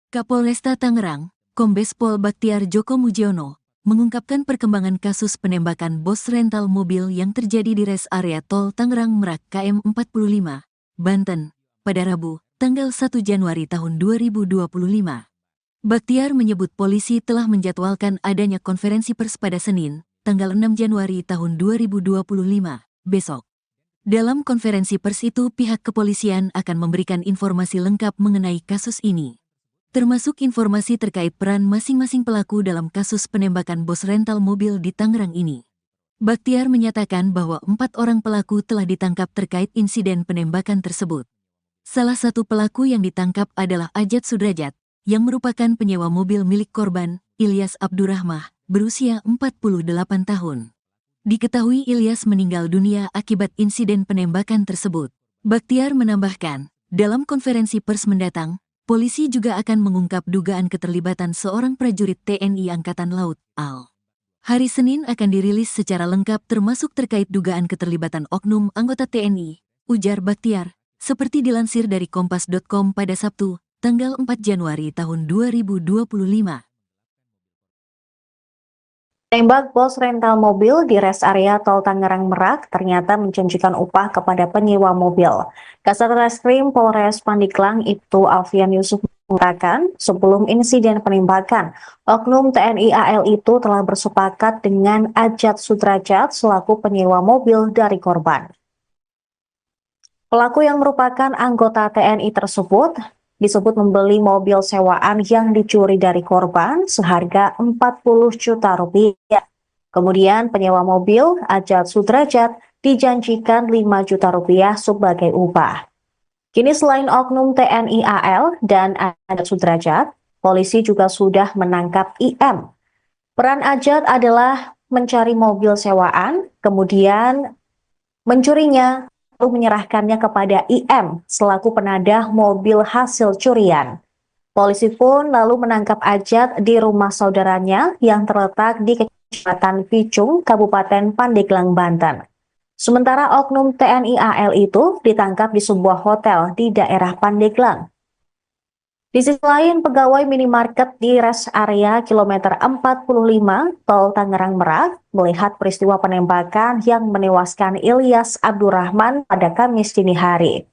Kapolresta Tangerang, Kombes Pol Baktiar Djoko Mujiono, mengungkapkan perkembangan kasus penembakan bos rental mobil yang terjadi di res area tol Tangerang Merak KM 45, Banten, pada Rabu, tanggal 1 Januari tahun 2025. Baktiar menyebut polisi telah menjadwalkan adanya konferensi pers pada Senin, tanggal 6 Januari tahun 2025, besok. Dalam konferensi pers itu pihak kepolisian akan memberikan informasi lengkap mengenai kasus ini, termasuk informasi terkait peran masing-masing pelaku dalam kasus penembakan bos rental mobil di Tangerang ini. Baktiar menyatakan bahwa 4 orang pelaku telah ditangkap terkait insiden penembakan tersebut. Salah satu pelaku yang ditangkap adalah Ajat Sudrajat, yang merupakan penyewa mobil milik korban, Ilyas Abdurrahmah, berusia 48 tahun. Diketahui Ilyas meninggal dunia akibat insiden penembakan tersebut. Baktiar menambahkan, dalam konferensi pers mendatang, polisi juga akan mengungkap dugaan keterlibatan seorang prajurit TNI Angkatan Laut, AL. Hari Senin akan dirilis secara lengkap termasuk terkait dugaan keterlibatan oknum anggota TNI, ujar Baktiar, seperti dilansir dari Kompas.com pada Sabtu, tanggal 4 Januari tahun 2025. Tembak bos rental mobil di res area tol Tangerang Merak ternyata menjanjikan upah kepada penyewa mobil. Kasat Reskrim Polres Pandeglang Ibtu Alfian Yusuf mengatakan, sebelum insiden penembakan, oknum TNI AL itu telah bersepakat dengan Ajat Sudrajat selaku penyewa mobil dari korban. Pelaku yang merupakan anggota TNI tersebut disebut membeli mobil sewaan yang dicuri dari korban seharga 40 juta rupiah. Kemudian penyewa mobil, Ajat Sudrajat, dijanjikan 5 juta rupiah sebagai upah. Kini selain oknum TNI AL dan Ajat Sudrajat, polisi juga sudah menangkap IM. Peran Ajat adalah mencari mobil sewaan, kemudian mencurinya, lalu menyerahkannya kepada IM selaku penadah mobil hasil curian. Polisi pun lalu menangkap Ajat di rumah saudaranya yang terletak di Kecamatan Picung, Kabupaten Pandeglang, Banten. Sementara oknum TNI AL itu ditangkap di sebuah hotel di daerah Pandeglang. Di sisi lain, pegawai minimarket di res area kilometer 45 tol Tangerang Merak melihat peristiwa penembakan yang menewaskan Ilyas Abdurrahman pada Kamis dini hari.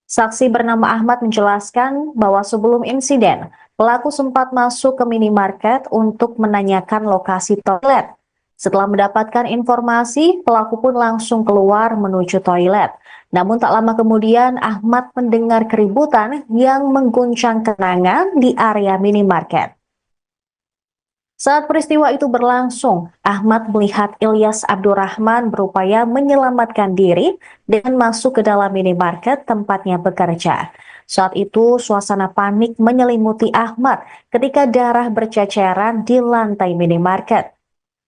Saksi bernama Ahmad menjelaskan bahwa sebelum insiden, pelaku sempat masuk ke minimarket untuk menanyakan lokasi toilet. Setelah mendapatkan informasi, pelaku pun langsung keluar menuju toilet. Namun tak lama kemudian Ahmad mendengar keributan yang mengguncang kenangan di area minimarket. Saat peristiwa itu berlangsung, Ahmad melihat Ilyas Abdurrahman berupaya menyelamatkan diri dengan masuk ke dalam minimarket tempatnya bekerja. Saat itu suasana panik menyelimuti Ahmad ketika darah berceceran di lantai minimarket.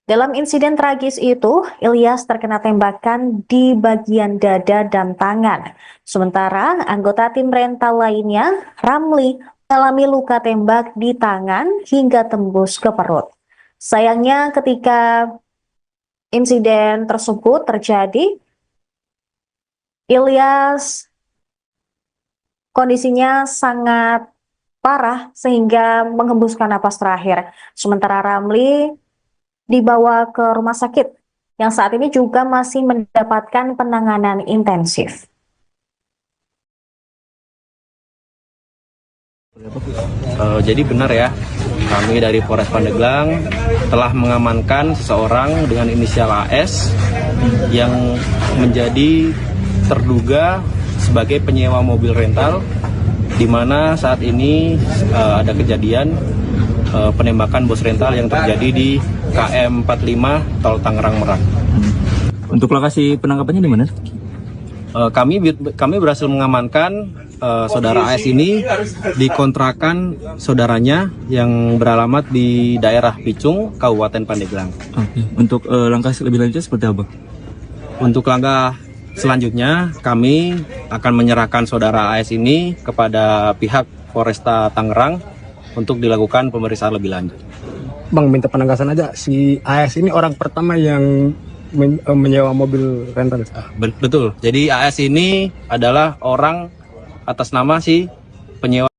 Dalam insiden tragis itu, Ilyas terkena tembakan di bagian dada dan tangan. Sementara anggota tim rental lainnya, Ramli, mengalami luka tembak di tangan hingga tembus ke perut. Sayangnya ketika insiden tersebut terjadi, Ilyas kondisinya sangat parah sehingga menghembuskan napas terakhir. Sementara Ramli dibawa ke rumah sakit yang saat ini juga masih mendapatkan penanganan intensif. Jadi benar ya, kami dari Polres Pandeglang telah mengamankan seseorang dengan inisial AS yang menjadi terduga sebagai penyewa mobil rental, di mana saat ini ada kejadian penembakan bos rental yang terjadi di KM 45 tol Tangerang Merak. Untuk lokasi penangkapannya di mana? Kami berhasil mengamankan saudara AS ini di kontrakan saudaranya yang beralamat di daerah Picung, Kabupaten Pandeglang. Oke. Untuk langkah lebih lanjut seperti apa? Untuk langkah selanjutnya, kami akan menyerahkan saudara AS ini kepada pihak Polresta Tangerang untuk dilakukan pemeriksaan lebih lanjut. Bang, minta penegasan aja, si AS ini orang pertama yang menyewa mobil rental. Betul, jadi AS ini adalah orang atas nama si penyewa.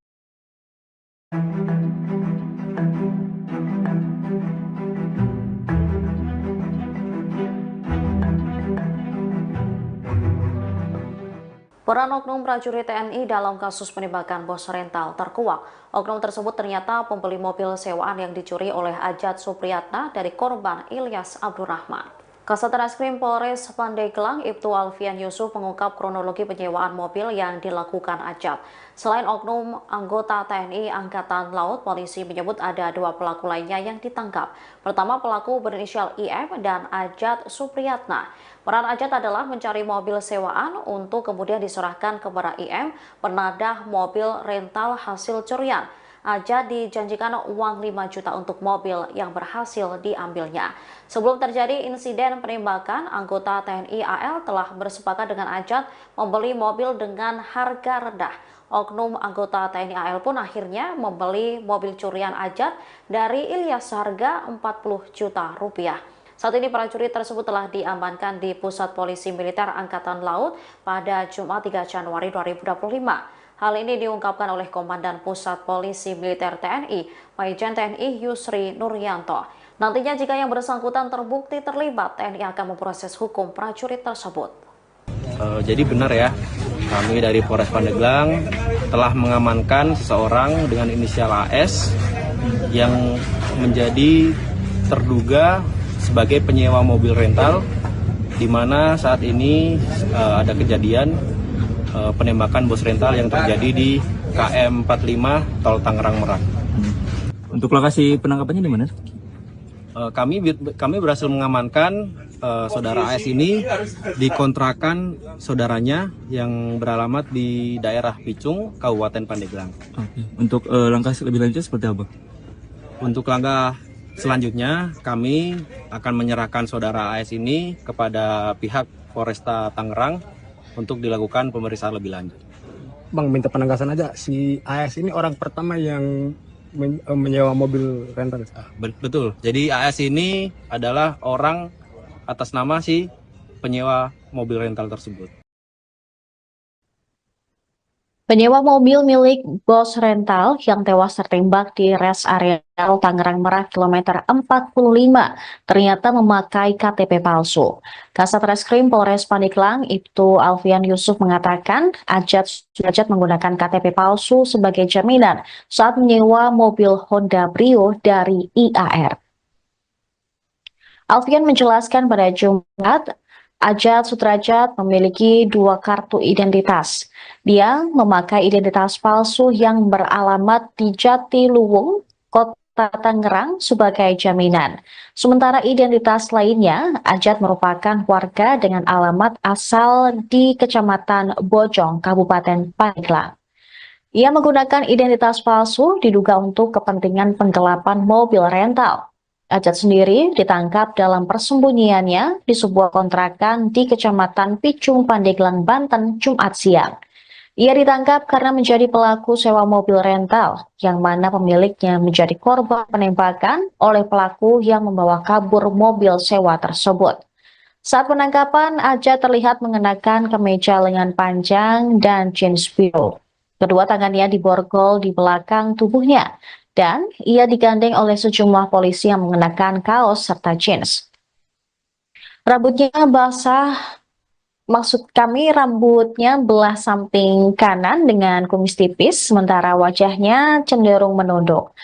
Peran oknum prajurit TNI dalam kasus penembakan bos rental terkuak. Oknum tersebut ternyata pembeli mobil sewaan yang dicuri oleh Ajat Supriyatna dari korban Ilyas Abdurrahman. Kasat Reskrim Polres Pandeglang Ibtu Alfian Yusuf mengungkap kronologi penyewaan mobil yang dilakukan Ajat. Selain oknum anggota TNI Angkatan Laut, polisi menyebut ada 2 pelaku lainnya yang ditangkap. Pertama, pelaku berinisial IM dan Ajat Supriyatna. Peran Ajat adalah mencari mobil sewaan untuk kemudian diserahkan kepada IM, penadah mobil rental hasil curian. Ajat dijanjikan uang 5 juta untuk mobil yang berhasil diambilnya. Sebelum terjadi insiden penembakan, anggota TNI AL telah bersepakat dengan Ajat membeli mobil dengan harga rendah. Oknum anggota TNI AL pun akhirnya membeli mobil curian Ajat dari Ilyas seharga 40 juta rupiah. Saat ini prajurit tersebut telah diamankan di Pusat Polisi Militer Angkatan Laut pada Jumat 3 Januari 2025. Hal ini diungkapkan oleh Komandan Pusat Polisi Militer TNI, Majen TNI Yusri Nuryanto. Nantinya jika yang bersangkutan terbukti terlibat, TNI akan memproses hukum prajurit tersebut. Jadi benar ya, kami dari Polres Pandeglang telah mengamankan seseorang dengan inisial AS yang menjadi terduga sebagai penyewa mobil rental, di mana saat ini ada kejadian penembakan bos rental yang terjadi di KM 45 Tol Tangerang Merak. Untuk lokasi penangkapannya di mana? Kami berhasil mengamankan saudara AS ini di kontrakan saudaranya yang beralamat di daerah Picung, Kabupaten Pandeglang. Oke. Untuk langkah lebih lanjut seperti apa? Untuk langkah selanjutnya, kami akan menyerahkan saudara AS ini kepada pihak Polresta Tangerang untuk dilakukan pemeriksaan lebih lanjut. Bang, minta penegasan aja, si AS ini orang pertama yang menyewa mobil rental. Betul, jadi AS ini adalah orang atas nama si penyewa mobil rental tersebut. Penyewa mobil milik bos rental yang tewas tertembak di res area Tangerang Merak kilometer 45 ternyata memakai KTP palsu. Kasat Reskrim Polres Pandeglang Ibtu Alfian Yusuf mengatakan Ajat menggunakan KTP palsu sebagai jaminan saat menyewa mobil Honda Brio dari IAR. Alfian menjelaskan pada Jumat, Ajat Sudrajat memiliki 2 kartu identitas. Dia memakai identitas palsu yang beralamat di Jatiluwung, Kota Tangerang sebagai jaminan. Sementara identitas lainnya, Ajat merupakan warga dengan alamat asal di Kecamatan Bojong, Kabupaten Pandeglang. Ia menggunakan identitas palsu diduga untuk kepentingan penggelapan mobil rental. Ajat sendiri ditangkap dalam persembunyiannya di sebuah kontrakan di Kecamatan Picung, Pandeglang, Banten, Jumat siang. Ia ditangkap karena menjadi pelaku sewa mobil rental, yang mana pemiliknya menjadi korban penembakan oleh pelaku yang membawa kabur mobil sewa tersebut. Saat penangkapan, Ajat terlihat mengenakan kemeja lengan panjang dan jeans biru. Kedua tangannya diborgol di belakang tubuhnya, dan ia digandeng oleh sejumlah polisi yang mengenakan kaos serta jeans. Rambutnya basah, rambutnya belah samping kanan dengan kumis tipis, sementara wajahnya cenderung menunduk.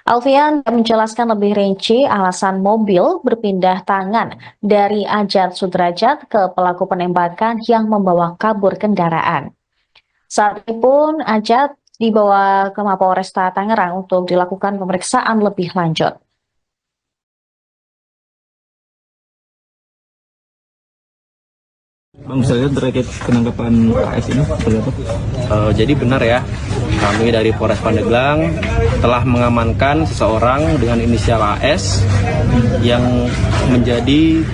Alfian menjelaskan lebih rinci alasan mobil berpindah tangan dari Ajat Sudrajat ke pelaku penembakan yang membawa kabur kendaraan. Saat itu pun Ajat dibawa ke Mapolresta Tangerang untuk dilakukan pemeriksaan lebih lanjut. Bang, bisa lihat terkait penangkapan AS ini seperti apa? Jadi benar ya, kami dari Polres Pandeglang telah mengamankan seseorang dengan inisial AS yang menjadi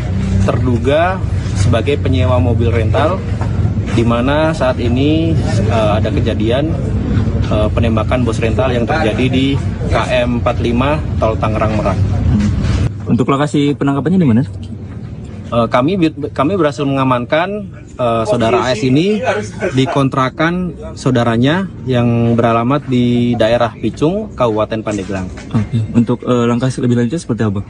terduga sebagai penyewa mobil rental, di mana saat ini ada kejadian penembakan bos rental yang terjadi di KM 45 Tol Tangerang Merak. Untuk lokasi penangkapannya di mana? Kami berhasil mengamankan saudara AS ini di kontrakan saudaranya yang beralamat di daerah Picung, Kabupaten Pandeglang. Oke. Untuk langkah lebih lanjut seperti apa?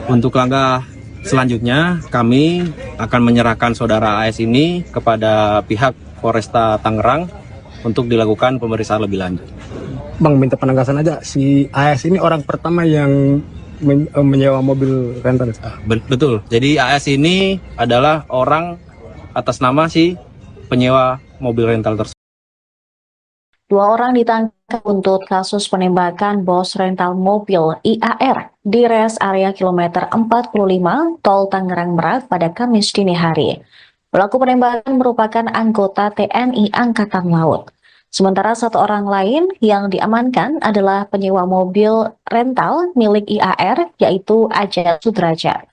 Untuk langkah selanjutnya, kami akan menyerahkan saudara AS ini kepada pihak Polresta Tangerang untuk dilakukan pemeriksaan lebih lanjut. Bang, minta penegasan aja, si AS ini orang pertama yang menyewa mobil rental. Betul, jadi AS ini adalah orang atas nama si penyewa mobil rental tersebut. 2 orang ditangkap untuk kasus penembakan bos rental mobil IAR di res area kilometer 45 Tol Tangerang Merak pada Kamis dini hari. Pelaku penembakan merupakan anggota TNI Angkatan Laut. Sementara 1 orang lain yang diamankan adalah penyewa mobil rental milik IAR, yaitu Ajat Sudrajat.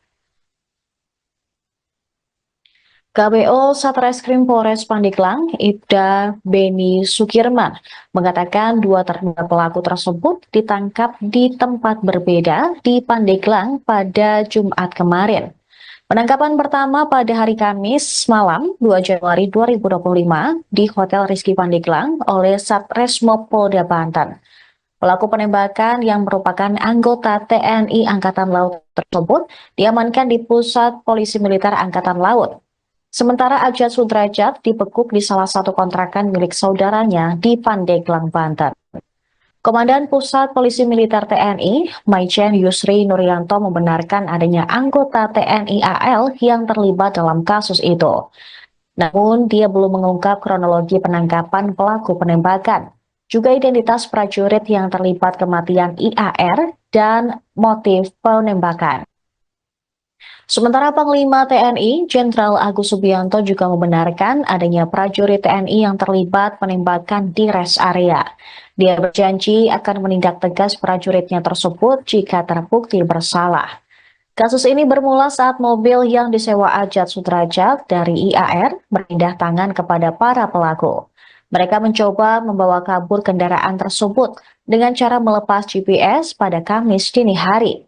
KBO Satreskrim Polres Pandeglang, Ibda Beni Sukirman, mengatakan 2 terduga pelaku tersebut ditangkap di tempat berbeda di Pandeglang pada Jumat kemarin. Penangkapan pertama pada hari Kamis malam 2 Januari 2025 di Hotel Rizky Pandeglang oleh Satreskrim Polda Banten. Pelaku penembakan yang merupakan anggota TNI Angkatan Laut tersebut diamankan di Pusat Polisi Militer Angkatan Laut. Sementara Ajat Sudrajat dibekuk di salah satu kontrakan milik saudaranya di Pandeglang, Banten. Komandan Pusat Polisi Militer TNI, Maijen Yusri Nuryanto, membenarkan adanya anggota TNI AL yang terlibat dalam kasus itu. Namun, dia belum mengungkap kronologi penangkapan pelaku penembakan, juga identitas prajurit yang terlibat kematian IAR dan motif penembakan. Sementara Panglima TNI, Jenderal Agus Subianto, juga membenarkan adanya prajurit TNI yang terlibat penembakan di res area. Dia berjanji akan menindak tegas prajuritnya tersebut jika terbukti bersalah. Kasus ini bermula saat mobil yang disewa Ajat Sudrajat dari IAR berpindah tangan kepada para pelaku. Mereka mencoba membawa kabur kendaraan tersebut dengan cara melepas GPS pada Kamis dini hari.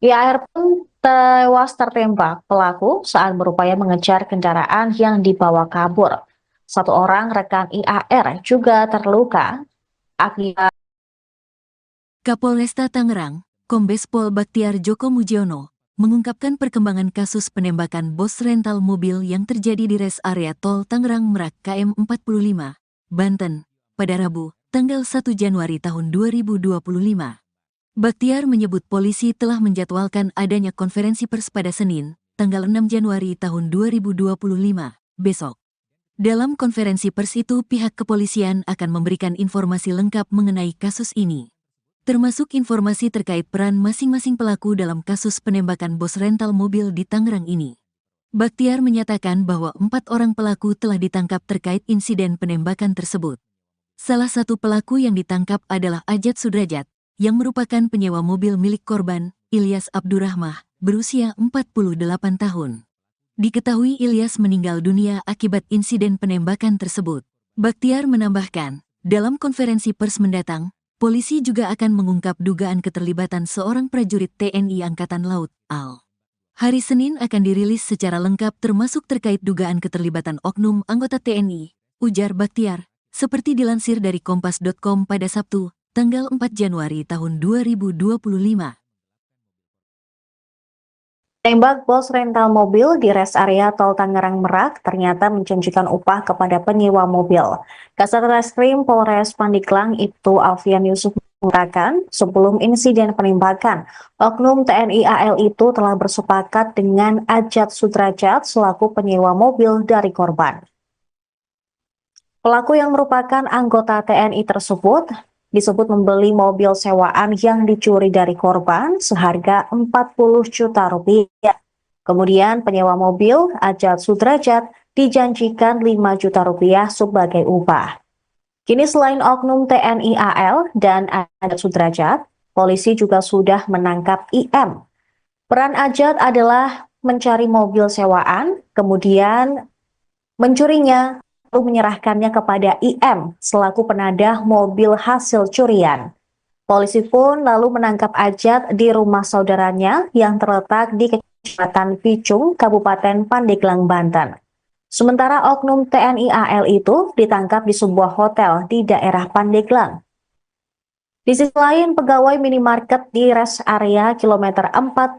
IAR pun tewas tertembak pelaku saat berupaya mengejar kendaraan yang dibawa kabur. 1 orang rekan IAR juga terluka akibat. Kapolresta Tangerang, Kombes Pol Baktiar Joko Mujiono, mengungkapkan perkembangan kasus penembakan bos rental mobil yang terjadi di res area Tol Tangerang Merak KM 45, Banten, pada Rabu, tanggal 1 Januari tahun 2025. Baktiar menyebut polisi telah menjadwalkan adanya konferensi pers pada Senin, tanggal 6 Januari tahun 2025, besok. Dalam konferensi pers itu, pihak kepolisian akan memberikan informasi lengkap mengenai kasus ini, termasuk informasi terkait peran masing-masing pelaku dalam kasus penembakan bos rental mobil di Tangerang ini. Baktiar menyatakan bahwa 4 orang pelaku telah ditangkap terkait insiden penembakan tersebut. Salah satu pelaku yang ditangkap adalah Ajat Sudrajat, yang merupakan penyewa mobil milik korban, Ilyas Abdurrahman, berusia 48 tahun. Diketahui Ilyas meninggal dunia akibat insiden penembakan tersebut. Baktiar menambahkan, dalam konferensi pers mendatang, polisi juga akan mengungkap dugaan keterlibatan seorang prajurit TNI Angkatan Laut, AL. Hari Senin akan dirilis secara lengkap termasuk terkait dugaan keterlibatan oknum anggota TNI, ujar Baktiar, seperti dilansir dari Kompas.com pada Sabtu, tanggal 4 Januari tahun 2025. Tembak bos rental mobil di res area Tol Tangerang Merak ternyata menjanjikan upah kepada penyewa mobil. Kasat Reskrim Polres Pandeglang Ibtu Alfian Yusuf mengatakan, sebelum insiden penembakan, oknum TNI AL itu telah bersepakat dengan Ajat Sudrajat selaku penyewa mobil dari korban. Pelaku yang merupakan anggota TNI tersebut disebut membeli mobil sewaan yang dicuri dari korban seharga 40 juta rupiah. Kemudian penyewa mobil, Ajat Sudrajat, dijanjikan 5 juta rupiah sebagai upah. Kini selain oknum TNI AL dan Ajat Sudrajat, polisi juga sudah menangkap IM. Peran Ajat adalah mencari mobil sewaan, kemudian mencurinya, lalu menyerahkannya kepada IM selaku penadah mobil hasil curian. Polisi pun lalu menangkap Ajat di rumah saudaranya yang terletak di Kecamatan Picung, Kabupaten Pandeglang, Banten. Sementara oknum TNI AL itu ditangkap di sebuah hotel di daerah Pandeglang. Di sisi lain, pegawai minimarket di rest area kilometer 45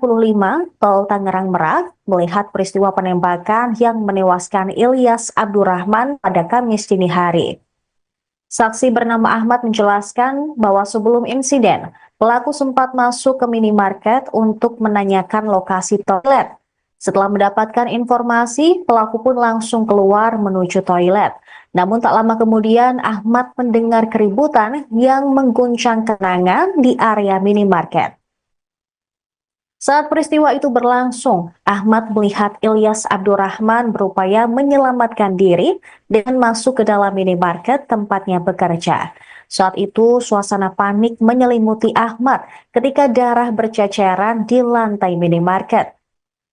Tol Tangerang Merak melihat peristiwa penembakan yang menewaskan Ilyas Abdurrahman pada Kamis dini hari. Saksi bernama Ahmad menjelaskan bahwa sebelum insiden, pelaku sempat masuk ke minimarket untuk menanyakan lokasi toilet. Setelah mendapatkan informasi, pelaku pun langsung keluar menuju toilet. Namun tak lama kemudian Ahmad mendengar keributan yang mengguncang kenangan di area minimarket. Saat peristiwa itu berlangsung, Ahmad melihat Ilyas Abdurrahman berupaya menyelamatkan diri dengan masuk ke dalam minimarket tempatnya bekerja. Saat itu suasana panik menyelimuti Ahmad ketika darah berceceran di lantai minimarket.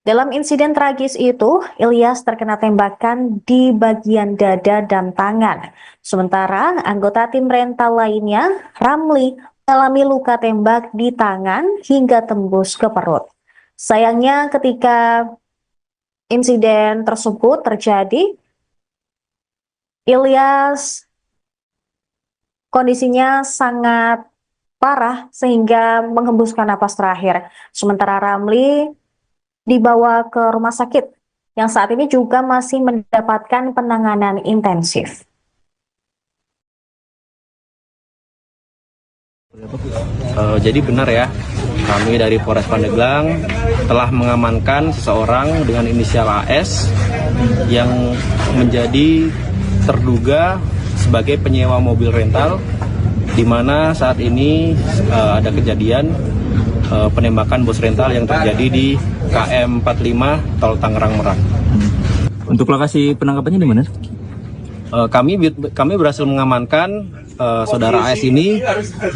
Dalam insiden tragis itu, Ilyas terkena tembakan di bagian dada dan tangan. Sementara anggota tim rental lainnya, Ramli, mengalami luka tembak di tangan hingga tembus ke perut. Sayangnya ketika insiden tersebut terjadi, Ilyas kondisinya sangat parah sehingga menghembuskan napas terakhir. Sementara Ramli dibawa ke rumah sakit yang saat ini juga masih mendapatkan penanganan intensif. Jadi benar ya, kami dari Polres Pandeglang telah mengamankan seseorang dengan inisial AS yang menjadi terduga sebagai penyewa mobil rental, di mana saat ini ada kejadian penembakan bos rental yang terjadi di KM 45 Tol Tangerang Merak. Untuk lokasi penangkapannya di mana? Kami berhasil mengamankan saudara AS ini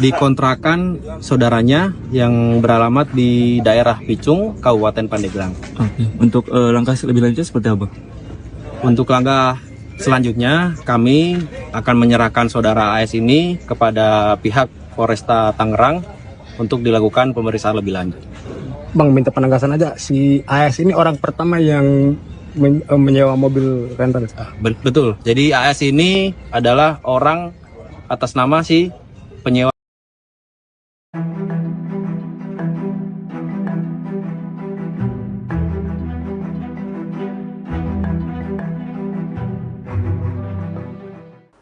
di kontrakan saudaranya yang beralamat di daerah Picung, Kabupaten Pandeglang. Oke. Untuk langkah lebih lanjut seperti apa? Untuk langkah selanjutnya, kami akan menyerahkan saudara AS ini kepada pihak Polresta Tangerang untuk dilakukan pemeriksaan lebih lanjut. Bang, minta penegasan aja, si AS ini orang pertama yang menyewa mobil rental. Betul, jadi AS ini adalah orang atas nama si penyewa.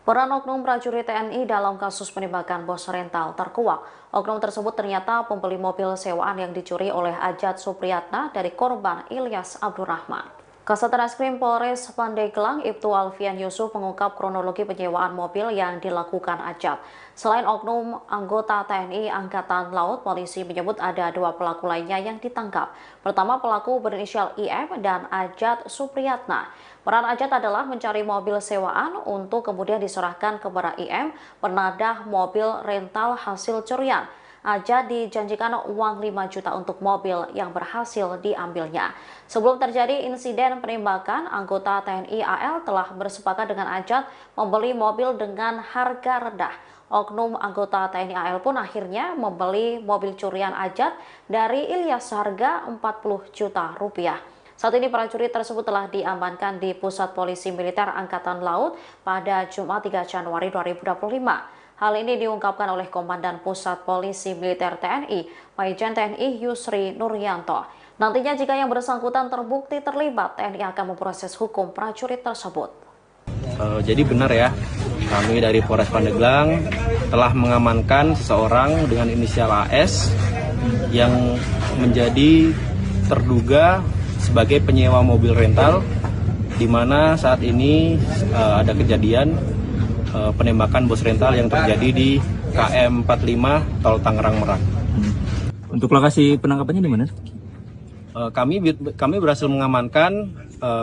Peran oknum prajurit TNI dalam kasus penembakan bos rental terkuak. Oknum tersebut ternyata pembeli mobil sewaan yang dicuri oleh Ajat Supriyatna dari korban Ilyas Abdurrahman. Kasat Reskrim Polres Pandeglang Ibtu Alfian Yusuf mengungkap kronologi penyewaan mobil yang dilakukan Ajat. Selain oknum anggota TNI Angkatan Laut, polisi menyebut ada dua pelaku lainnya yang ditangkap. Pertama, pelaku berinisial IM dan Ajat Supriyatna. Peran Ajat adalah mencari mobil sewaan untuk kemudian diserahkan kepada IM, penadah mobil rental hasil curian. Ajat dijanjikan uang 5 juta untuk mobil yang berhasil diambilnya. Sebelum terjadi insiden penembakan, anggota TNI AL telah bersepakat dengan Ajat membeli mobil dengan harga rendah. Oknum anggota TNI AL pun akhirnya membeli mobil curian Ajat dari Ilyas seharga 40 juta rupiah. Saat ini prajurit tersebut telah diamankan di Pusat Polisi Militer Angkatan Laut pada Jumat 3 Januari 2025. Hal ini diungkapkan oleh Komandan Pusat Polisi Militer TNI, Majen TNI Yusri Nuryanto. Nantinya jika yang bersangkutan terbukti terlibat, TNI akan memproses hukum prajurit tersebut. Jadi benar ya, kami dari Polres Pandeglang telah mengamankan seseorang dengan inisial AS yang menjadi terduga sebagai penyewa mobil rental, di mana saat ini ada kejadian penembakan bos rental yang terjadi di KM 45 Tol Tangerang Merak. Untuk lokasi penangkapannya di mana? Kami berhasil mengamankan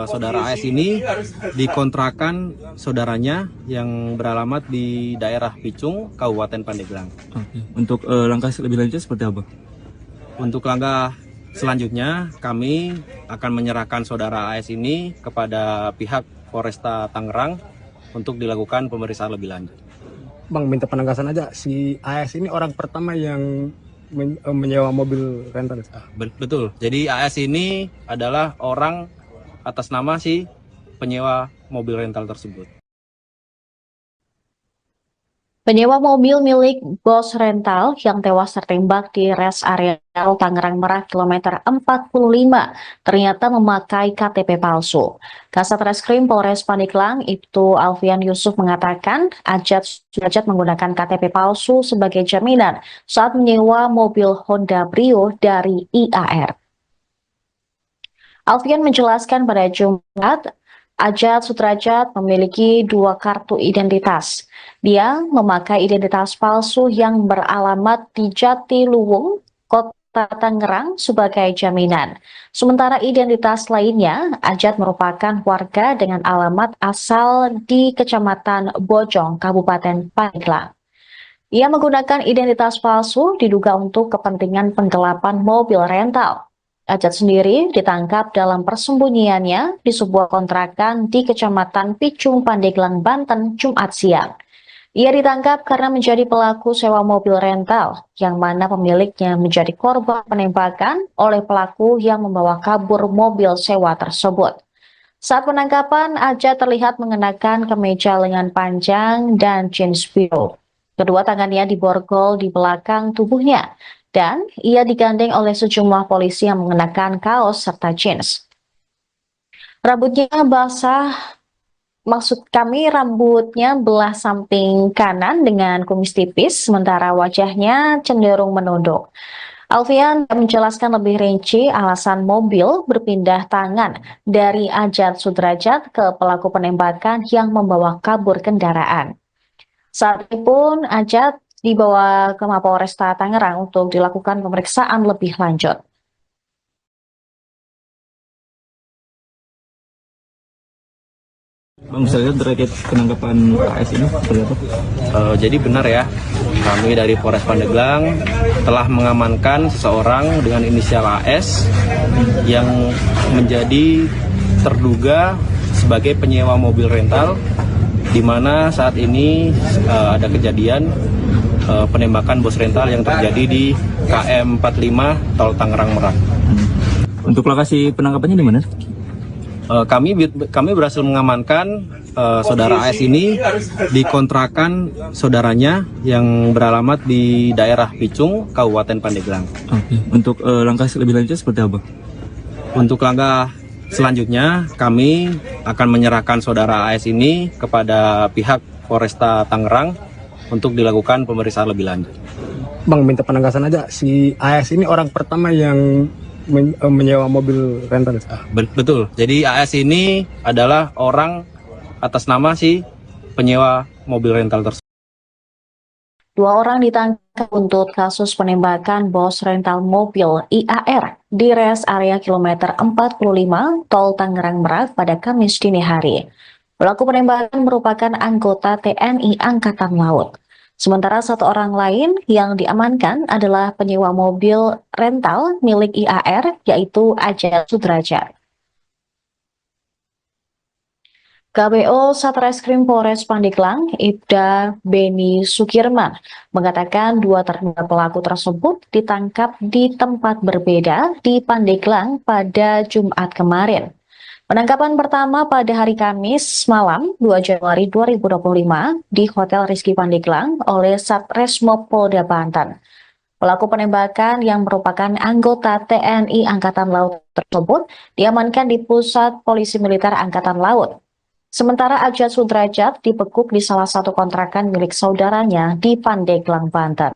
saudara AS ini di kontrakan saudaranya yang beralamat di daerah Picung, Kabupaten Pandeglang. Oke. Untuk langkah lebih lanjut seperti apa? Untuk langkah selanjutnya, kami akan menyerahkan saudara AS ini kepada pihak Polresta Tangerang untuk dilakukan pemeriksaan lebih lanjut. Bang, minta penegasan aja, si AS ini orang pertama yang menyewa mobil rental. Betul, jadi AS ini adalah orang atas nama si penyewa mobil rental tersebut. Penyewa mobil milik Bos Rental yang tewas tertembak di res area Tangerang Merak kilometer 45 ternyata memakai KTP palsu. Kasat Reskrim Polres Pandeglang Ibtu Alfian Yusuf mengatakan Ajat menggunakan KTP palsu sebagai jaminan saat menyewa mobil Honda Brio dari IAR. Alfian menjelaskan pada Jumat, Ajat Sudrajat memiliki 2 kartu identitas. Dia memakai identitas palsu yang beralamat di Jatiluwung, Kota Tangerang sebagai jaminan. Sementara identitas lainnya, Ajat merupakan warga dengan alamat asal di Kecamatan Bojong, Kabupaten Pandeglang. Ia menggunakan identitas palsu diduga untuk kepentingan penggelapan mobil rental. Ajat sendiri ditangkap dalam persembunyiannya di sebuah kontrakan di Kecamatan Picung, Pandeglang, Banten, Jumat siang. Ia ditangkap karena menjadi pelaku sewa mobil rental, yang mana pemiliknya menjadi korban penembakan oleh pelaku yang membawa kabur mobil sewa tersebut. Saat penangkapan, Ajat terlihat mengenakan kemeja lengan panjang dan jeans biru. Kedua tangannya diborgol di belakang tubuhnya, dan ia digandeng oleh sejumlah polisi yang mengenakan kaos serta jeans. Rambutnya basah, rambutnya belah samping kanan dengan kumis tipis, sementara wajahnya cenderung menunduk. Alfian menjelaskan lebih rinci alasan mobil berpindah tangan dari Ajat Sudrajat ke pelaku penembakan yang membawa kabur kendaraan. Saat itu pun Ajat dibawa ke Mapolresta Tangerang untuk dilakukan pemeriksaan lebih lanjut. Bang, misalnya terkait penangkapan AS ini seperti apa? Jadi benar ya, kami dari Polres Pandeglang telah mengamankan seseorang dengan inisial AS yang menjadi terduga sebagai penyewa mobil rental, di mana saat ini ada kejadian penembakan bos rental yang terjadi di KM 45 Tol Tangerang Merak. Untuk lokasi penangkapannya di mana? Kami berhasil mengamankan saudara AS ini di kontrakan saudaranya yang beralamat di daerah Picung, Kabupaten Pandeglang. Oke. Untuk langkah lebih lanjut seperti apa? Untuk langkah selanjutnya, kami akan menyerahkan saudara AS ini kepada pihak Polresta Tangerang untuk dilakukan pemeriksaan lebih lanjut. Bang, minta penegasan aja, si AS ini orang pertama yang menyewa mobil rental. Betul, jadi AS ini adalah orang atas nama si penyewa mobil rental tersebut. 2 orang ditangkap untuk kasus penembakan bos rental mobil IAR di res area kilometer 45 Tol Tangerang Merak pada Kamis dini hari. Pelaku penembakan merupakan anggota TNI Angkatan Laut. Sementara 1 orang lain yang diamankan adalah penyewa mobil rental milik IAR, yaitu Ajat Sudrajat. KBO Satreskrim Polres Pandeglang, Ibda Beni Sukirman, mengatakan 2 terduga pelaku tersebut ditangkap di tempat berbeda di Pandeglang pada Jumat kemarin. Penangkapan pertama pada hari Kamis malam 2 Januari 2025 di Hotel Rizky Pandeglang oleh Satreskrim Polda Banten. Pelaku penembakan yang merupakan anggota TNI Angkatan Laut tersebut diamankan di Pusat Polisi Militer Angkatan Laut. Sementara Ajat Sudrajat dibekuk di salah satu kontrakan milik saudaranya di Pandeglang, Banten.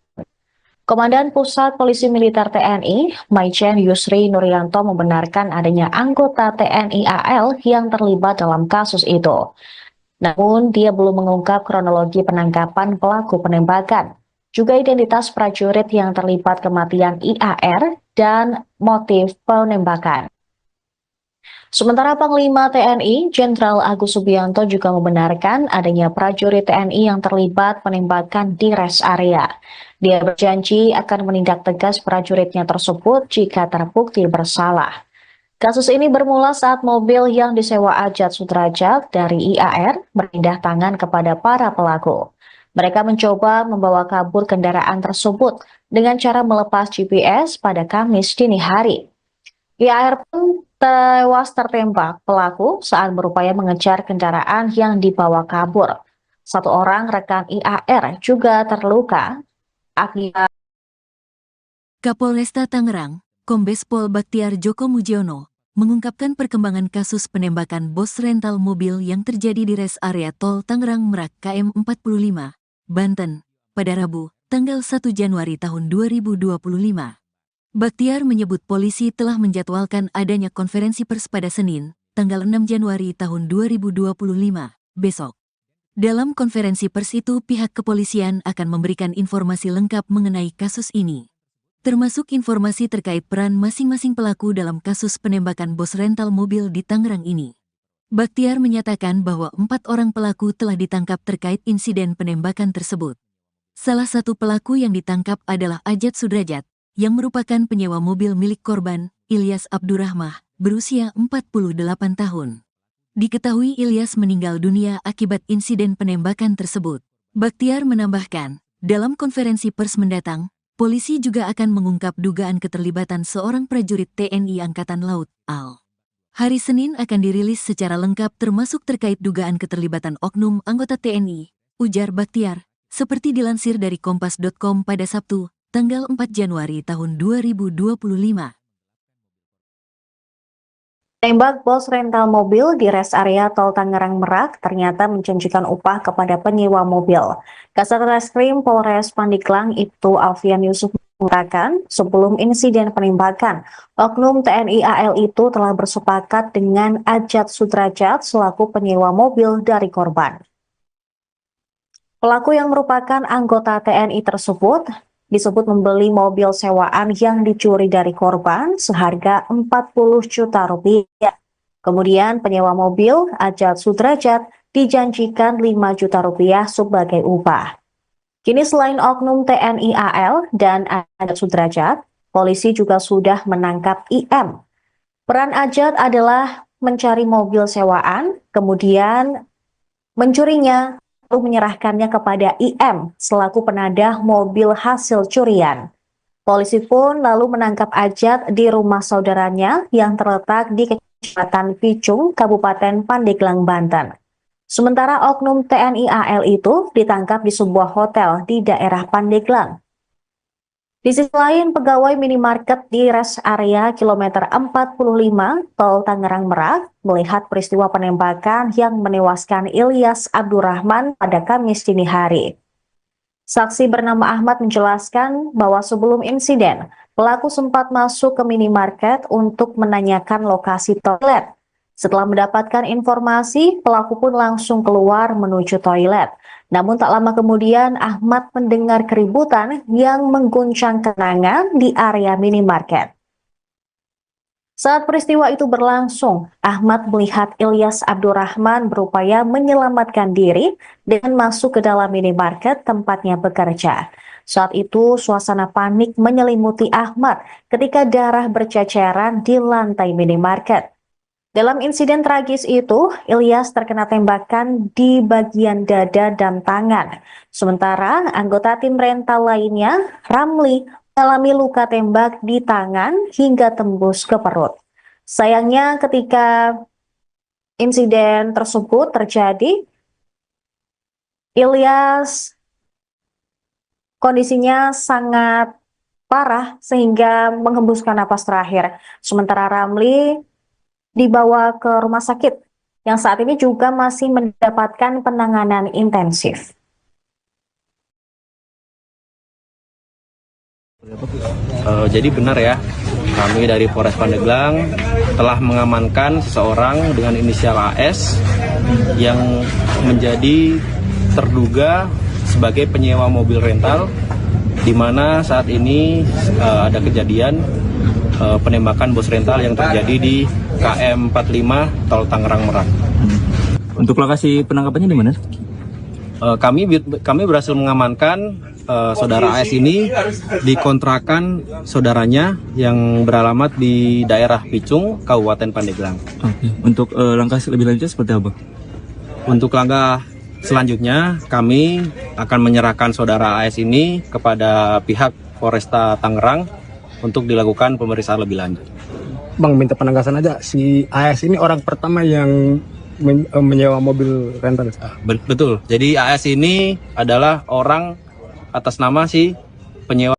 Komandan Pusat Polisi Militer TNI, Maijen Yusri Nuryanto membenarkan adanya anggota TNI AL yang terlibat dalam kasus itu. Namun, dia belum mengungkap kronologi penangkapan pelaku penembakan, juga identitas prajurit yang terlibat kematian IAR dan motif penembakan. Sementara Panglima TNI, Jenderal Agus Subianto juga membenarkan adanya prajurit TNI yang terlibat penembakan di res area. Dia berjanji akan menindak tegas prajuritnya tersebut jika terbukti bersalah. Kasus ini bermula saat mobil yang disewa Ajat Sudrajat dari IAR berpindah tangan kepada para pelaku. Mereka mencoba membawa kabur kendaraan tersebut dengan cara melepas GPS pada Kamis dini hari. IAR pun tewas tertembak pelaku saat berupaya mengejar kendaraan yang dibawa kabur. Satu orang rekan IAR juga terluka akibat. Kapolresta Tangerang, Kombes Pol Baktiar Djoko Mujiono, mengungkapkan perkembangan kasus penembakan bos rental mobil yang terjadi di res area tol Tangerang Merak KM 45, Banten, pada Rabu, tanggal 1 Januari tahun 2025. Baktiar menyebut polisi telah menjadwalkan adanya konferensi pers pada Senin, tanggal 6 Januari tahun 2025, besok. Dalam konferensi pers itu pihak kepolisian akan memberikan informasi lengkap mengenai kasus ini, termasuk informasi terkait peran masing-masing pelaku dalam kasus penembakan bos rental mobil di Tangerang ini. Baktiar menyatakan bahwa 4 orang pelaku telah ditangkap terkait insiden penembakan tersebut. Salah satu pelaku yang ditangkap adalah Ajat Sudrajat, yang merupakan penyewa mobil milik korban, Ilyas Abdurrahman, berusia 48 tahun. Diketahui Ilyas meninggal dunia akibat insiden penembakan tersebut. Baktiar menambahkan, dalam konferensi pers mendatang, polisi juga akan mengungkap dugaan keterlibatan seorang prajurit TNI Angkatan Laut, AL. Hari Senin akan dirilis secara lengkap termasuk terkait dugaan keterlibatan oknum anggota TNI, ujar Baktiar, seperti dilansir dari kompas.com pada Sabtu, tanggal 4 Januari tahun 2025. Tembak bos rental mobil di res area tol Tangerang Merak ternyata menjanjikan upah kepada penyewa mobil. Kasat Reskrim Polres Pandeglang Ibtu Alfian Yusuf mengatakan, sebelum insiden penembakan, oknum TNI AL itu telah bersepakat dengan Ajat Sudrajat selaku penyewa mobil dari korban. Pelaku yang merupakan anggota TNI tersebut disebut membeli mobil sewaan yang dicuri dari korban seharga 40 juta rupiah. Kemudian penyewa mobil, Ajat Sudrajat, dijanjikan 5 juta rupiah sebagai upah. Kini selain oknum TNI AL dan Ajat Sudrajat, polisi juga sudah menangkap IM. Peran Ajat adalah mencari mobil sewaan, kemudian mencurinya, lalu menyerahkannya kepada IM selaku penadah mobil hasil curian. Polisi pun lalu menangkap Ajat di rumah saudaranya yang terletak di Kecamatan Picung, Kabupaten Pandeglang, Banten. Sementara oknum TNI AL itu ditangkap di sebuah hotel di daerah Pandeglang. Di sisi lain, pegawai minimarket di res area kilometer 45 tol Tangerang Merak melihat peristiwa penembakan yang menewaskan Ilyas Abdurrahman pada Kamis dini hari. Saksi bernama Ahmad menjelaskan bahwa sebelum insiden, pelaku sempat masuk ke minimarket untuk menanyakan lokasi toilet. Setelah mendapatkan informasi, pelaku pun langsung keluar menuju toilet. Namun tak lama kemudian Ahmad mendengar keributan yang mengguncang kenangan di area minimarket. Saat peristiwa itu berlangsung, Ahmad melihat Ilyas Abdurrahman berupaya menyelamatkan diri dengan masuk ke dalam minimarket tempatnya bekerja. Saat itu suasana panik menyelimuti Ahmad ketika darah berceceran di lantai minimarket. Dalam insiden tragis itu, Ilyas terkena tembakan di bagian dada dan tangan. Sementara anggota tim rental lainnya, Ramli, mengalami luka tembak di tangan hingga tembus ke perut. Sayangnya ketika insiden tersebut terjadi, Ilyas kondisinya sangat parah sehingga menghembuskan napas terakhir. Sementara Ramli dibawa ke rumah sakit yang saat ini juga masih mendapatkan penanganan intensif. Jadi benar ya, kami dari Polres Pandeglang telah mengamankan seseorang dengan inisial AS yang menjadi terduga sebagai penyewa mobil rental, di mana saat ini ada kejadian penembakan bos rental yang terjadi di KM 45 tol Tangerang Merak. Untuk lokasi penangkapannya di mana? Kami berhasil mengamankan saudara AS ini di kontrakan saudaranya yang beralamat di daerah Picung, Kabupaten Pandeglang. Oke. Untuk langkah lebih lanjut seperti apa? Untuk langkah selanjutnya, kami akan menyerahkan saudara AS ini kepada pihak Polresta Tangerang untuk dilakukan pemeriksaan lebih lanjut. Bang, minta penegasan aja, si AS ini orang pertama yang menyewa mobil rental. Betul. Jadi AS ini adalah orang atas nama si penyewa.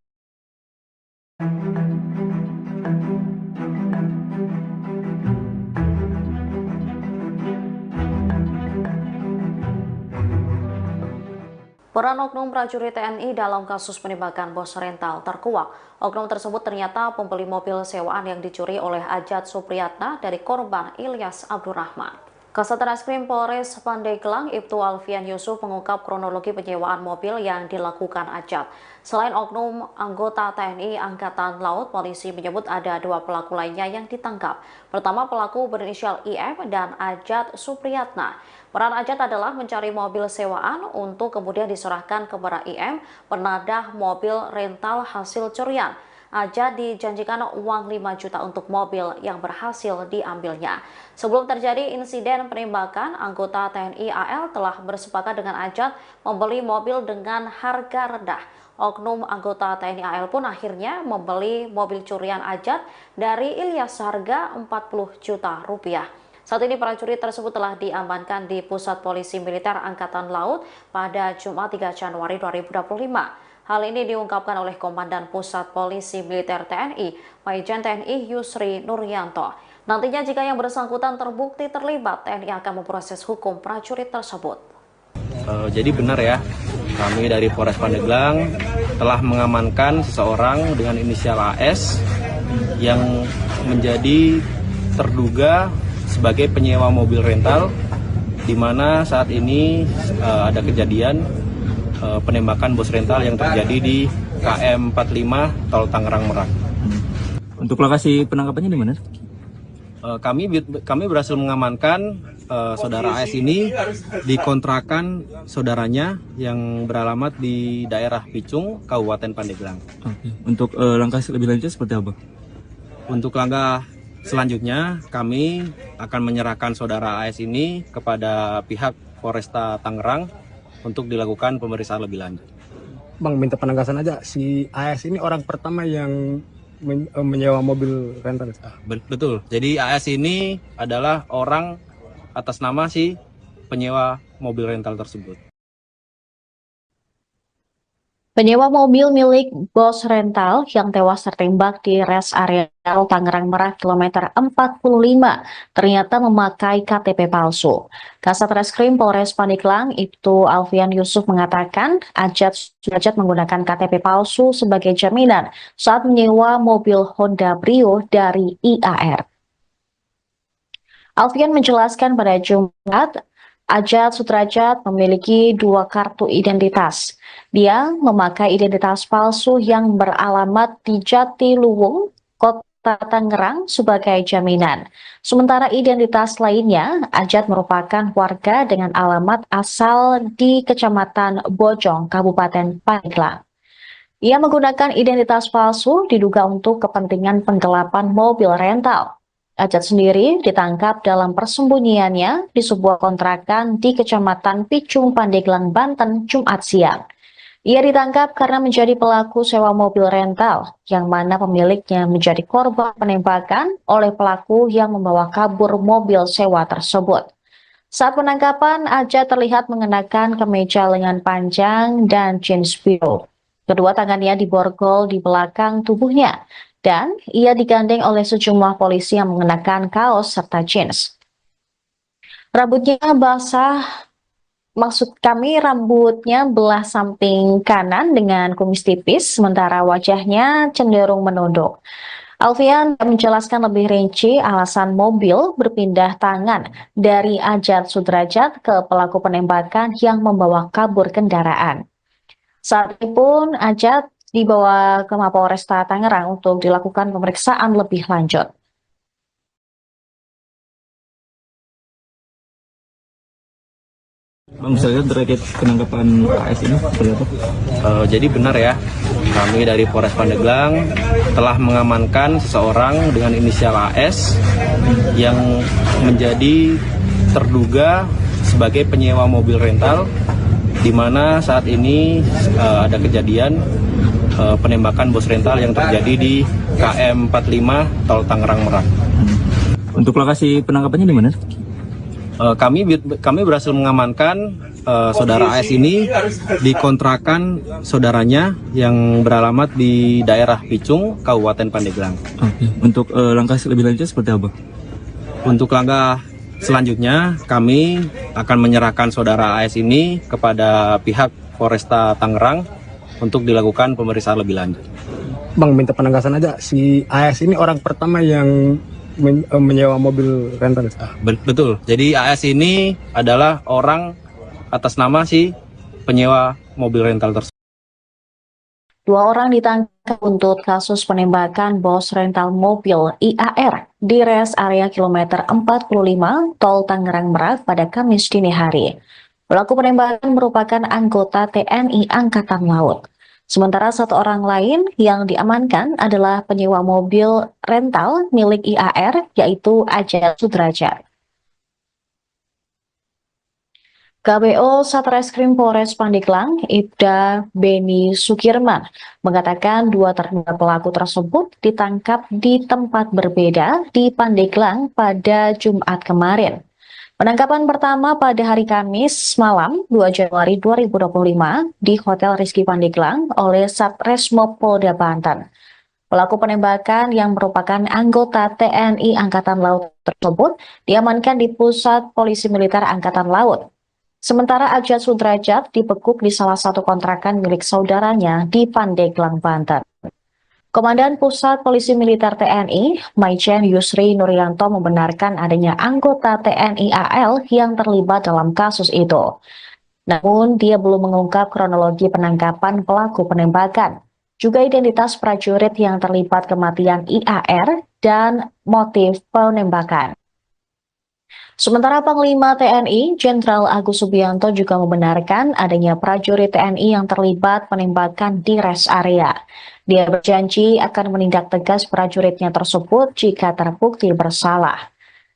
Peran oknum prajurit TNI dalam kasus penembakan bos rental terkuak. Oknum tersebut ternyata pembeli mobil sewaan yang dicuri oleh Ajat Supriyatna dari korban Ilyas Abdurrahman. Kasat Reskrim Polres Pandeglang Ibtu Alfian Yusuf mengungkap kronologi penyewaan mobil yang dilakukan Ajat. Selain oknum anggota TNI Angkatan Laut, polisi menyebut ada 2 pelaku lainnya yang ditangkap. Pertama, pelaku berinisial IM dan Ajat Supriyatna. Peran Ajat adalah mencari mobil sewaan untuk kemudian diserahkan kepada IM, penadah mobil rental hasil curian. Ajat dijanjikan uang 5 juta untuk mobil yang berhasil diambilnya. Sebelum terjadi insiden penembakan, anggota TNI AL telah bersepakat dengan Ajat membeli mobil dengan harga rendah. Oknum anggota TNI AL pun akhirnya membeli mobil curian Ajat dari Ilyas seharga 40 juta rupiah. Saat ini prajurit tersebut telah diamankan di Pusat Polisi Militer Angkatan Laut pada Jumat 3 Januari 2025. Hal ini diungkapkan oleh Komandan Pusat Polisi Militer TNI, Majen TNI Yusri Nuryanto. Nantinya jika yang bersangkutan terbukti terlibat, TNI akan memproses hukum prajurit tersebut. Jadi benar ya, kami dari Polres Pandeglang telah mengamankan seseorang dengan inisial AS yang menjadi terduga sebagai penyewa mobil rental, di mana saat ini ada kejadian penembakan bos rental yang terjadi di KM 45 Tol Tangerang Merak. Untuk lokasi penangkapannya di mana? Kami berhasil mengamankan saudara AS ini di kontrakan saudaranya yang beralamat di daerah Picung, Kabupaten Pandeglang. Oke. Untuk langkah lebih lanjut seperti apa? Untuk langkah selanjutnya, kami akan menyerahkan saudara AS ini kepada pihak Polresta Tangerang untuk dilakukan pemeriksaan lebih lanjut. Bang, minta penegasan aja, si AS ini orang pertama yang menyewa mobil rental. Betul. Jadi AS ini adalah orang atas nama si penyewa mobil rental tersebut. Penyewa mobil milik bos rental yang tewas tertembak di res area Tangerang Merak kilometer 45 ternyata memakai KTP palsu. Kasat Reskrim Polres Pandeglang Ibtu Alfian Yusuf mengatakan Ajat menggunakan KTP palsu sebagai jaminan saat menyewa mobil Honda Brio dari IAR. Alfian menjelaskan pada Jumat, Ajat Sudrajat memiliki 2 kartu identitas. Dia memakai identitas palsu yang beralamat di Jatiluwung, Kota Tangerang sebagai jaminan. Sementara identitas lainnya, Ajat merupakan warga dengan alamat asal di Kecamatan Bojong, Kabupaten Pandeglang. Ia menggunakan identitas palsu diduga untuk kepentingan penggelapan mobil rental. Ajat sendiri ditangkap dalam persembunyiannya di sebuah kontrakan di Kecamatan Picung, Pandeglang, Banten, Jumat siang. Ia ditangkap karena menjadi pelaku sewa mobil rental, yang mana pemiliknya menjadi korban penembakan oleh pelaku yang membawa kabur mobil sewa tersebut. Saat penangkapan, Ajat terlihat mengenakan kemeja lengan panjang dan jeans biru. Kedua tangannya diborgol di belakang tubuhnya, dan ia digandeng oleh sejumlah polisi yang mengenakan kaos serta jeans. Rambutnya basah, rambutnya belah samping kanan dengan kumis tipis, sementara wajahnya cenderung menunduk. Alfian menjelaskan lebih rinci alasan mobil berpindah tangan dari Ajat Sudrajat ke pelaku penembakan yang membawa kabur kendaraan. Saat itu pun Ajat dibawa ke Mapolresta Tangerang untuk dilakukan pemeriksaan lebih lanjut. Bang, saya terkait penangkapan AS ini seperti apa? Jadi benar ya, kami dari Polres Pandeglang telah mengamankan seseorang dengan inisial AS yang menjadi terduga sebagai penyewa mobil rental, di mana saat ini ada kejadian penembakan bos rental yang terjadi di KM 45 Tol Tangerang Merak. Untuk lokasi penangkapannya di mana? Kami berhasil mengamankan saudara AS ini di kontrakan saudaranya yang beralamat di daerah Picung, Kabupaten Pandeglang. Oke. Untuk langkah lebih lanjut seperti apa? Untuk langkah selanjutnya, kami akan menyerahkan saudara AS ini kepada pihak Polresta Tangerang untuk dilakukan pemeriksaan lebih lanjut. Bang, minta penegasan aja, si AS ini orang pertama yang menyewa mobil rental. Betul, jadi AS ini adalah orang atas nama si penyewa mobil rental tersebut. 2 orang ditangkap untuk kasus penembakan bos rental mobil IAR di res area kilometer 45 Tol Tangerang Merak pada Kamis dini hari. Pelaku penembakan merupakan anggota TNI Angkatan Laut. Sementara 1 orang lain yang diamankan adalah penyewa mobil rental milik IAR, yaitu Ajat Sudrajat. KBO Satreskrim Polres Pandeglang, Ibda Beni Sukirman, mengatakan 2 terduga pelaku tersebut ditangkap di tempat berbeda di Pandeglang pada Jumat kemarin. Penangkapan pertama pada hari Kamis malam 2 Januari 2025 di Hotel Rizky Pandeglang oleh Satreskrim Polda Banten. Pelaku penembakan yang merupakan anggota TNI Angkatan Laut tersebut diamankan di Pusat Polisi Militer Angkatan Laut. Sementara Ajat Sudrajat dibekuk di salah satu kontrakan milik saudaranya di Pandeglang, Banten. Komandan Pusat Polisi Militer TNI, Maijen Yusri Nuryanto, membenarkan adanya anggota TNI AL yang terlibat dalam kasus itu. Namun, dia belum mengungkap kronologi penangkapan pelaku penembakan, juga identitas prajurit yang terlibat kematian IAR dan motif penembakan. Sementara Panglima TNI, Jenderal Agus Subianto, juga membenarkan adanya prajurit TNI yang terlibat penembakan di res area. Dia berjanji akan menindak tegas prajuritnya tersebut jika terbukti bersalah.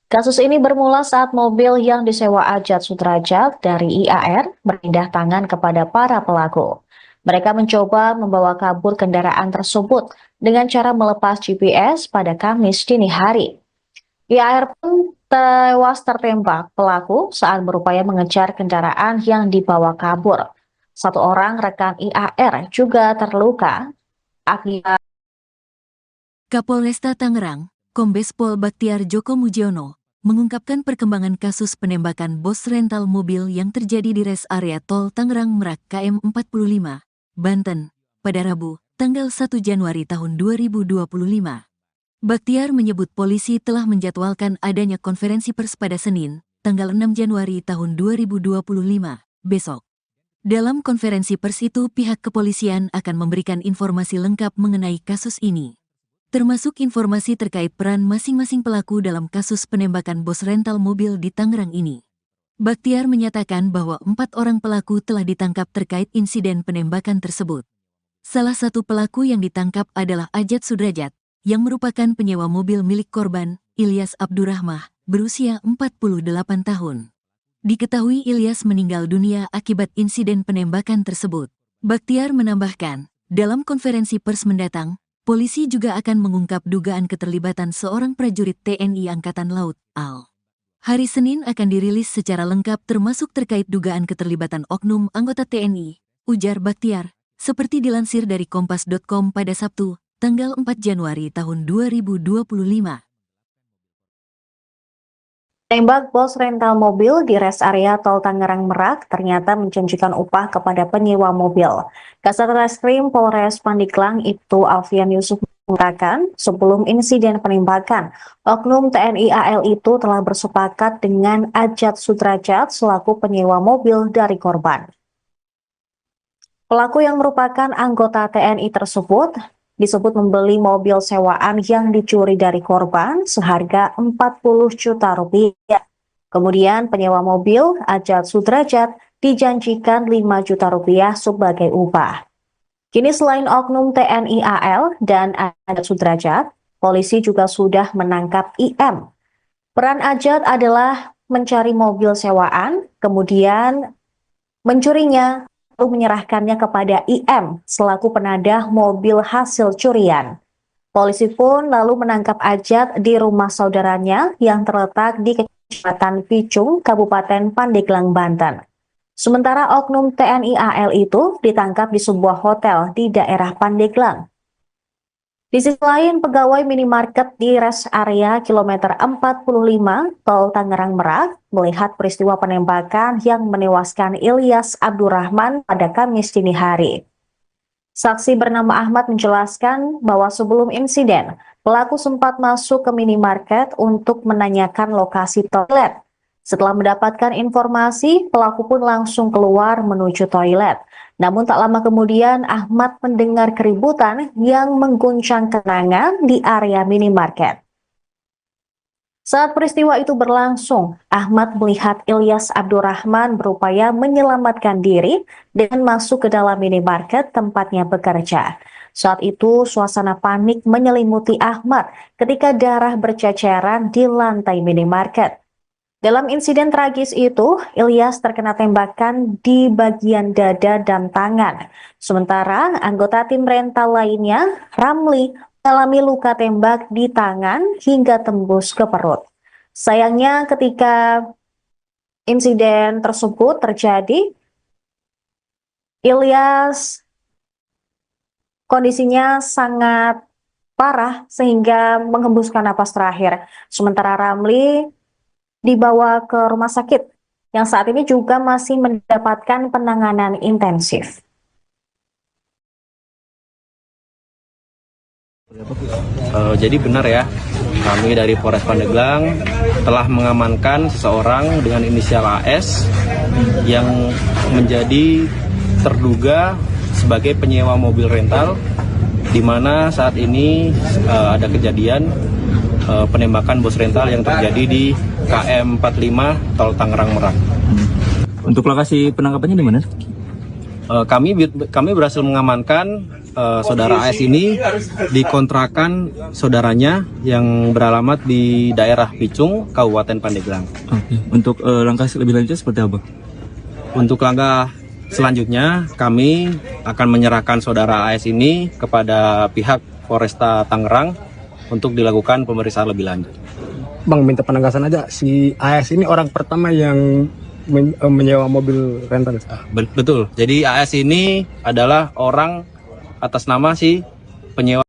Kasus ini bermula saat mobil yang disewa Ajat Sudrajat dari IAR berpindah tangan kepada para pelaku. Mereka mencoba membawa kabur kendaraan tersebut dengan cara melepas GPS pada Kamis dini hari. IAR pun tewas tertembak pelaku saat berupaya mengejar kendaraan yang dibawa kabur. 1 orang rekan IAR juga terluka akibat. Kapolresta Tangerang, Kombes Pol Baktiar Joko Mujiono, mengungkapkan perkembangan kasus penembakan bos rental mobil yang terjadi di res area Tol Tangerang Merak KM 45, Banten, pada Rabu, tanggal 1 Januari tahun 2025. Baktiar menyebut polisi telah menjadwalkan adanya konferensi pers pada Senin, tanggal 6 Januari tahun 2025, besok. Dalam konferensi pers itu, pihak kepolisian akan memberikan informasi lengkap mengenai kasus ini, termasuk informasi terkait peran masing-masing pelaku dalam kasus penembakan bos rental mobil di Tangerang ini. Baktiar menyatakan bahwa 4 orang pelaku telah ditangkap terkait insiden penembakan tersebut. Salah satu pelaku yang ditangkap adalah Ajat Sudrajat, yang merupakan penyewa mobil milik korban, Ilyas Abdurrahmah, berusia 48 tahun. Diketahui Ilyas meninggal dunia akibat insiden penembakan tersebut. Baktiar menambahkan, dalam konferensi pers mendatang, polisi juga akan mengungkap dugaan keterlibatan seorang prajurit TNI Angkatan Laut, AL. Hari Senin akan dirilis secara lengkap termasuk terkait dugaan keterlibatan oknum anggota TNI, ujar Baktiar, seperti dilansir dari Kompas.com pada Sabtu, tanggal 4 Januari tahun 2025. Tembak bos rental mobil di res area Tol Tangerang Merak ternyata menjanjikan upah kepada penyewa mobil. Kasat Reskrim Polres Pandeglang Ibtu Alfian Yusuf mengatakan, sebelum insiden penembakan, oknum TNI AL itu telah bersepakat dengan Ajat Sudrajat selaku penyewa mobil dari korban. Pelaku yang merupakan anggota TNI tersebut disebut membeli mobil sewaan yang dicuri dari korban seharga 40 juta rupiah. Kemudian penyewa mobil, Ajat Sudrajat, dijanjikan 5 juta rupiah sebagai upah. Kini selain oknum TNI AL dan Ajat Sudrajat, polisi juga sudah menangkap IM. Peran Ajat adalah mencari mobil sewaan, kemudian mencurinya, lalu menyerahkannya kepada IM selaku penadah mobil hasil curian. Polisi pun lalu menangkap Ajat di rumah saudaranya yang terletak di Kecamatan Picung, Kabupaten Pandeglang, Banten. Sementara oknum TNI AL itu ditangkap di sebuah hotel di daerah Pandeglang. Di sisi lain, pegawai minimarket di rest area kilometer 45 Tol Tangerang Merak melihat peristiwa penembakan yang menewaskan Ilyas Abdurrahman pada Kamis dini hari. Saksi bernama Ahmad menjelaskan bahwa sebelum insiden, pelaku sempat masuk ke minimarket untuk menanyakan lokasi toilet. Setelah mendapatkan informasi, pelaku pun langsung keluar menuju toilet. Namun tak lama kemudian, Ahmad mendengar keributan yang mengguncang kenangan di area minimarket. Saat peristiwa itu berlangsung, Ahmad melihat Ilyas Abdurrahman berupaya menyelamatkan diri dengan masuk ke dalam minimarket tempatnya bekerja. Saat itu, suasana panik menyelimuti Ahmad ketika darah berceceran di lantai minimarket. Dalam insiden tragis itu, Ilyas terkena tembakan di bagian dada dan tangan. Sementara anggota tim rental lainnya, Ramli, mengalami luka tembak di tangan hingga tembus ke perut. Sayangnya ketika insiden tersebut terjadi, Ilyas kondisinya sangat parah sehingga menghembuskan napas terakhir. Sementara Ramli dibawa ke rumah sakit yang saat ini juga masih mendapatkan penanganan intensif. Jadi benar ya, kami dari Polres Pandeglang telah mengamankan seseorang dengan inisial AS yang menjadi terduga sebagai penyewa mobil rental, di mana saat ini ada kejadian penembakan bos rental yang terjadi di KM 45 Tol Tangerang Merak. Untuk lokasi penangkapannya di mana? Kami berhasil mengamankan saudara AS ini di kontrakan saudaranya yang beralamat di daerah Picung, Kabupaten Pandeglang. Oke. Untuk langkah lebih lanjut seperti apa? Untuk langkah selanjutnya, kami akan menyerahkan saudara AS ini kepada pihak Polresta Tangerang untuk dilakukan pemeriksaan lebih lanjut. Bang, minta penegasan aja, si AS ini orang pertama yang menyewa mobil rental. Betul, jadi AS ini adalah orang atas nama si penyewa.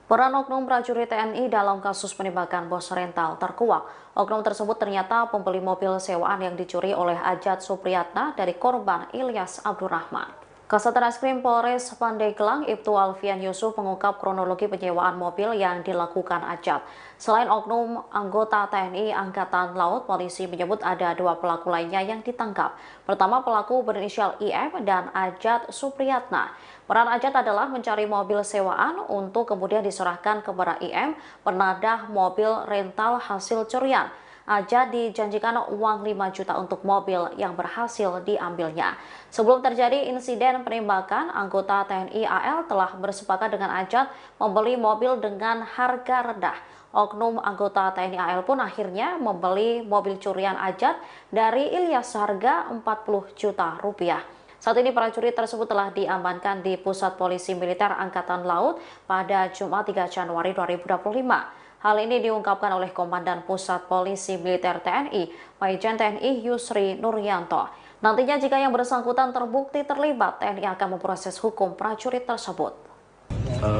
Peran oknum prajurit TNI dalam kasus penembakan bos rental terkuak. Oknum tersebut ternyata pembeli mobil sewaan yang dicuri oleh Ajat Supriyatna dari korban Ilyas Abdurrahman. Kasat Reskrim Polres Pandeglang Ibtu Alfian Yusuf mengungkap kronologi penyewaan mobil yang dilakukan Ajat. Selain oknum anggota TNI Angkatan Laut, polisi menyebut ada dua pelaku lainnya yang ditangkap. Pertama, pelaku berinisial IM dan Ajat Supriyatna. Peran Ajat adalah mencari mobil sewaan untuk kemudian diserahkan kepada IM penadah mobil rental hasil curian. Ajat dijanjikan uang 5 juta untuk mobil yang berhasil diambilnya. Sebelum terjadi insiden penembakan, anggota TNI AL telah bersepakat dengan Ajat membeli mobil dengan harga rendah. Oknum anggota TNI AL pun akhirnya membeli mobil curian Ajat dari Ilyas seharga 40 juta rupiah. Saat ini prajurit tersebut telah diamankan di Pusat Polisi Militer Angkatan Laut pada Jumat 3 Januari 2025. Hal ini diungkapkan oleh Komandan Pusat Polisi Militer TNI, Majen TNI Yusri Nuryanto. Nantinya jika yang bersangkutan terbukti terlibat, TNI akan memproses hukum prajurit tersebut.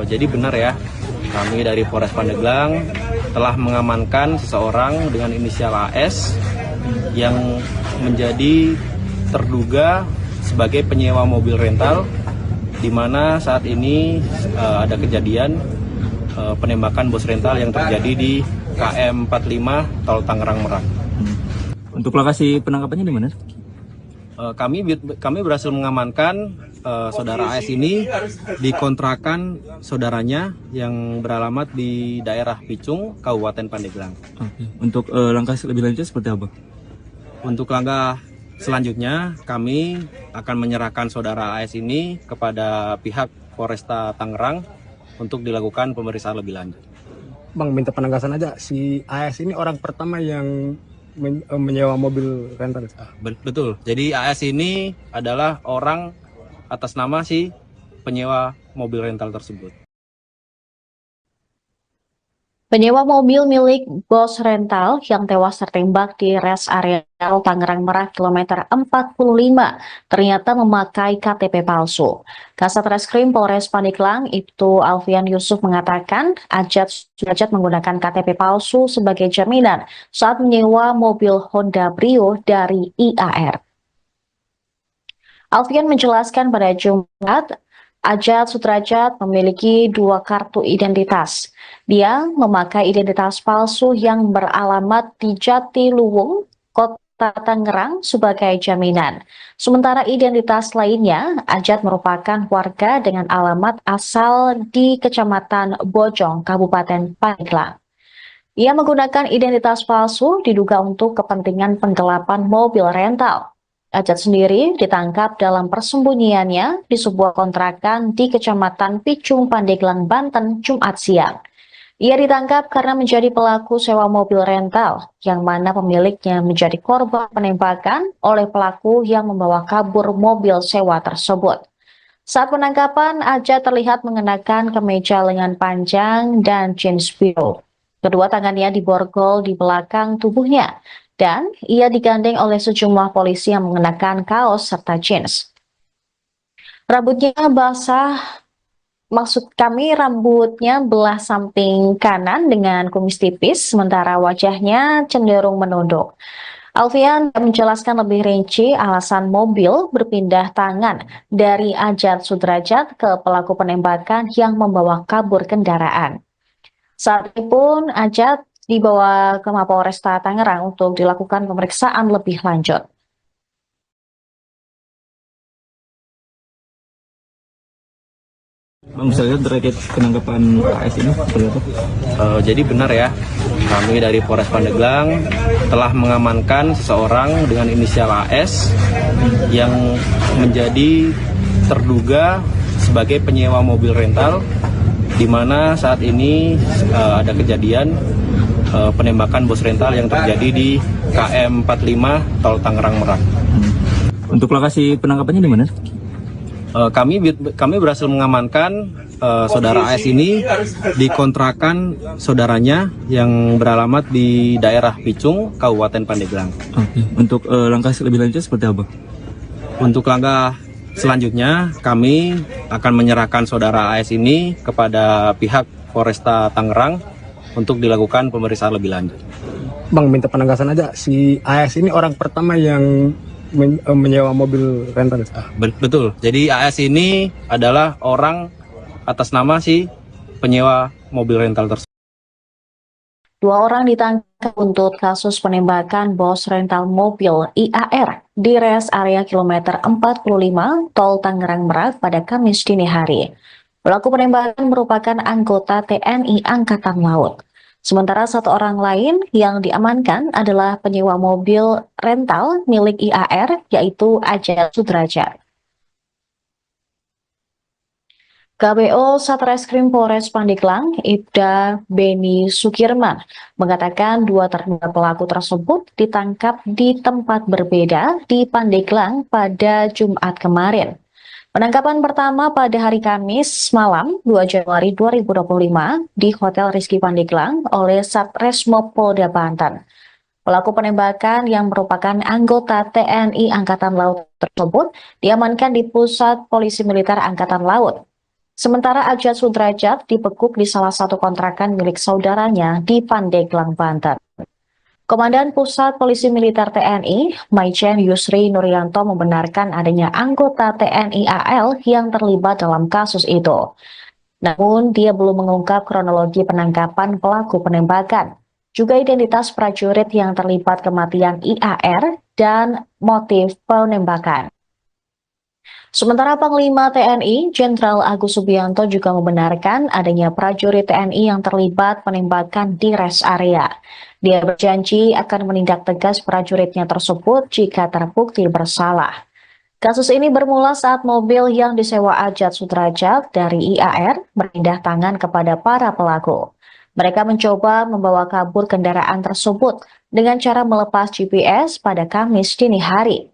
Jadi benar ya, kami dari Polres Pandeglang telah mengamankan seseorang dengan inisial AS yang menjadi terduga sebagai penyewa mobil rental, di mana saat ini ada kejadian penembakan bos rental yang terjadi di KM 45 Tol Tangerang Merak. Untuk lokasi penangkapannya di mana? Kami berhasil mengamankan saudara AS ini di kontrakan saudaranya yang beralamat di daerah Picung, Kabupaten Pandeglang. Oke. Untuk langkah lebih lanjut seperti apa? Untuk langkah selanjutnya, kami akan menyerahkan saudara AS ini kepada pihak Polresta Tangerang untuk dilakukan pemeriksaan lebih lanjut. Bang, minta penegasan aja, si AS ini orang pertama yang menyewa mobil rental. Betul. Jadi AS ini adalah orang atas nama si penyewa mobil rental tersebut. Penyewa mobil milik bos rental yang tewas tertembak di res area Tangerang Merak kilometer 45 ternyata memakai KTP palsu. Kasat Reskrim Polres Pandeglang Ibtu Alfian Yusuf mengatakan Ajat Sudrajat menggunakan KTP palsu sebagai jaminan saat menyewa mobil Honda Brio dari IAR. Alfian menjelaskan pada Jumat, Ajat Sudrajat memiliki 2 kartu identitas. Dia memakai identitas palsu yang beralamat di Jatiluwung, Kota Tangerang sebagai jaminan. Sementara identitas lainnya, Ajat merupakan warga dengan alamat asal di Kecamatan Bojong, Kabupaten Pandeglang. Ia menggunakan identitas palsu diduga untuk kepentingan penggelapan mobil rental. Ajat sendiri ditangkap dalam persembunyiannya di sebuah kontrakan di Kecamatan Picung, Pandeglang, Banten, Jumat siang. Ia ditangkap karena menjadi pelaku sewa mobil rental, yang mana pemiliknya menjadi korban penembakan oleh pelaku yang membawa kabur mobil sewa tersebut. Saat penangkapan, Ajat terlihat mengenakan kemeja lengan panjang dan jeans biru. Kedua tangannya diborgol di belakang tubuhnya, dan ia digandeng oleh sejumlah polisi yang mengenakan kaos serta jeans. Rambutnya basah, rambutnya belah samping kanan dengan kumis tipis, sementara wajahnya cenderung menunduk. Alfian menjelaskan lebih rinci alasan mobil berpindah tangan dari Ajat Sudrajat ke pelaku penembakan yang membawa kabur kendaraan. Saat itu pun Ajat dibawa ke Mapolresta Tangerang untuk dilakukan pemeriksaan lebih lanjut. Bang, bisa lihat terkait penangkapan AS ini seperti apa? Jadi benar ya, kami dari Polres Pandeglang telah mengamankan seseorang dengan inisial AS yang menjadi terduga sebagai penyewa mobil rental, di mana saat ini ada kejadian penembakan bos rental yang terjadi di KM 45 Tol Tangerang Merak. Untuk lokasi penangkapannya di mana? Kami berhasil mengamankan saudara AS ini di kontrakan saudaranya yang beralamat di daerah Picung, Kabupaten Pandeglang. Oke. Untuk langkah lebih lanjut seperti apa? Untuk langkah selanjutnya, kami akan menyerahkan saudara AS ini kepada pihak Polresta Tangerang untuk dilakukan pemeriksaan lebih lanjut. Bang, minta penegasan aja, si AS ini orang pertama yang menyewa mobil rental. Betul. Jadi AS ini adalah orang atas nama si penyewa mobil rental tersebut. 2 orang ditangkap untuk kasus penembakan bos rental mobil IAR di res area kilometer 45 Tol Tangerang Merak pada Kamis dini hari. Pelaku penembakan merupakan anggota TNI Angkatan Laut. Sementara 1 orang lain yang diamankan adalah penyewa mobil rental milik IAR, yaitu Ajat Sudrajat. KBO Satreskrim Polres Pandeglang, Ibda Beni Sukirman, mengatakan 2 terduga pelaku tersebut ditangkap di tempat berbeda di Pandeglang pada Jumat kemarin. Penangkapan pertama pada hari Kamis malam 2 Januari 2025 di Hotel Rizky Pandeglang oleh Satreskrim Polda Banten. Pelaku penembakan yang merupakan anggota TNI Angkatan Laut tersebut diamankan di Pusat Polisi Militer Angkatan Laut. Sementara Ajat Sudrajat dibekuk di salah satu kontrakan milik saudaranya di Pandeglang, Banten. Komandan Pusat Polisi Militer TNI, Maijen Yusri Nuryanto membenarkan adanya anggota TNI AL yang terlibat dalam kasus itu. Namun, dia belum mengungkap kronologi penangkapan pelaku penembakan, juga identitas prajurit yang terlibat kematian IAR dan motif penembakan. Sementara Panglima TNI, Jenderal Agus Subianto juga membenarkan adanya prajurit TNI yang terlibat penembakan di res area. Dia berjanji akan menindak tegas prajuritnya tersebut jika terbukti bersalah. Kasus ini bermula saat mobil yang disewa Ajat Sudrajat dari IAR berpindah tangan kepada para pelaku. Mereka mencoba membawa kabur kendaraan tersebut dengan cara melepas GPS pada Kamis dini hari.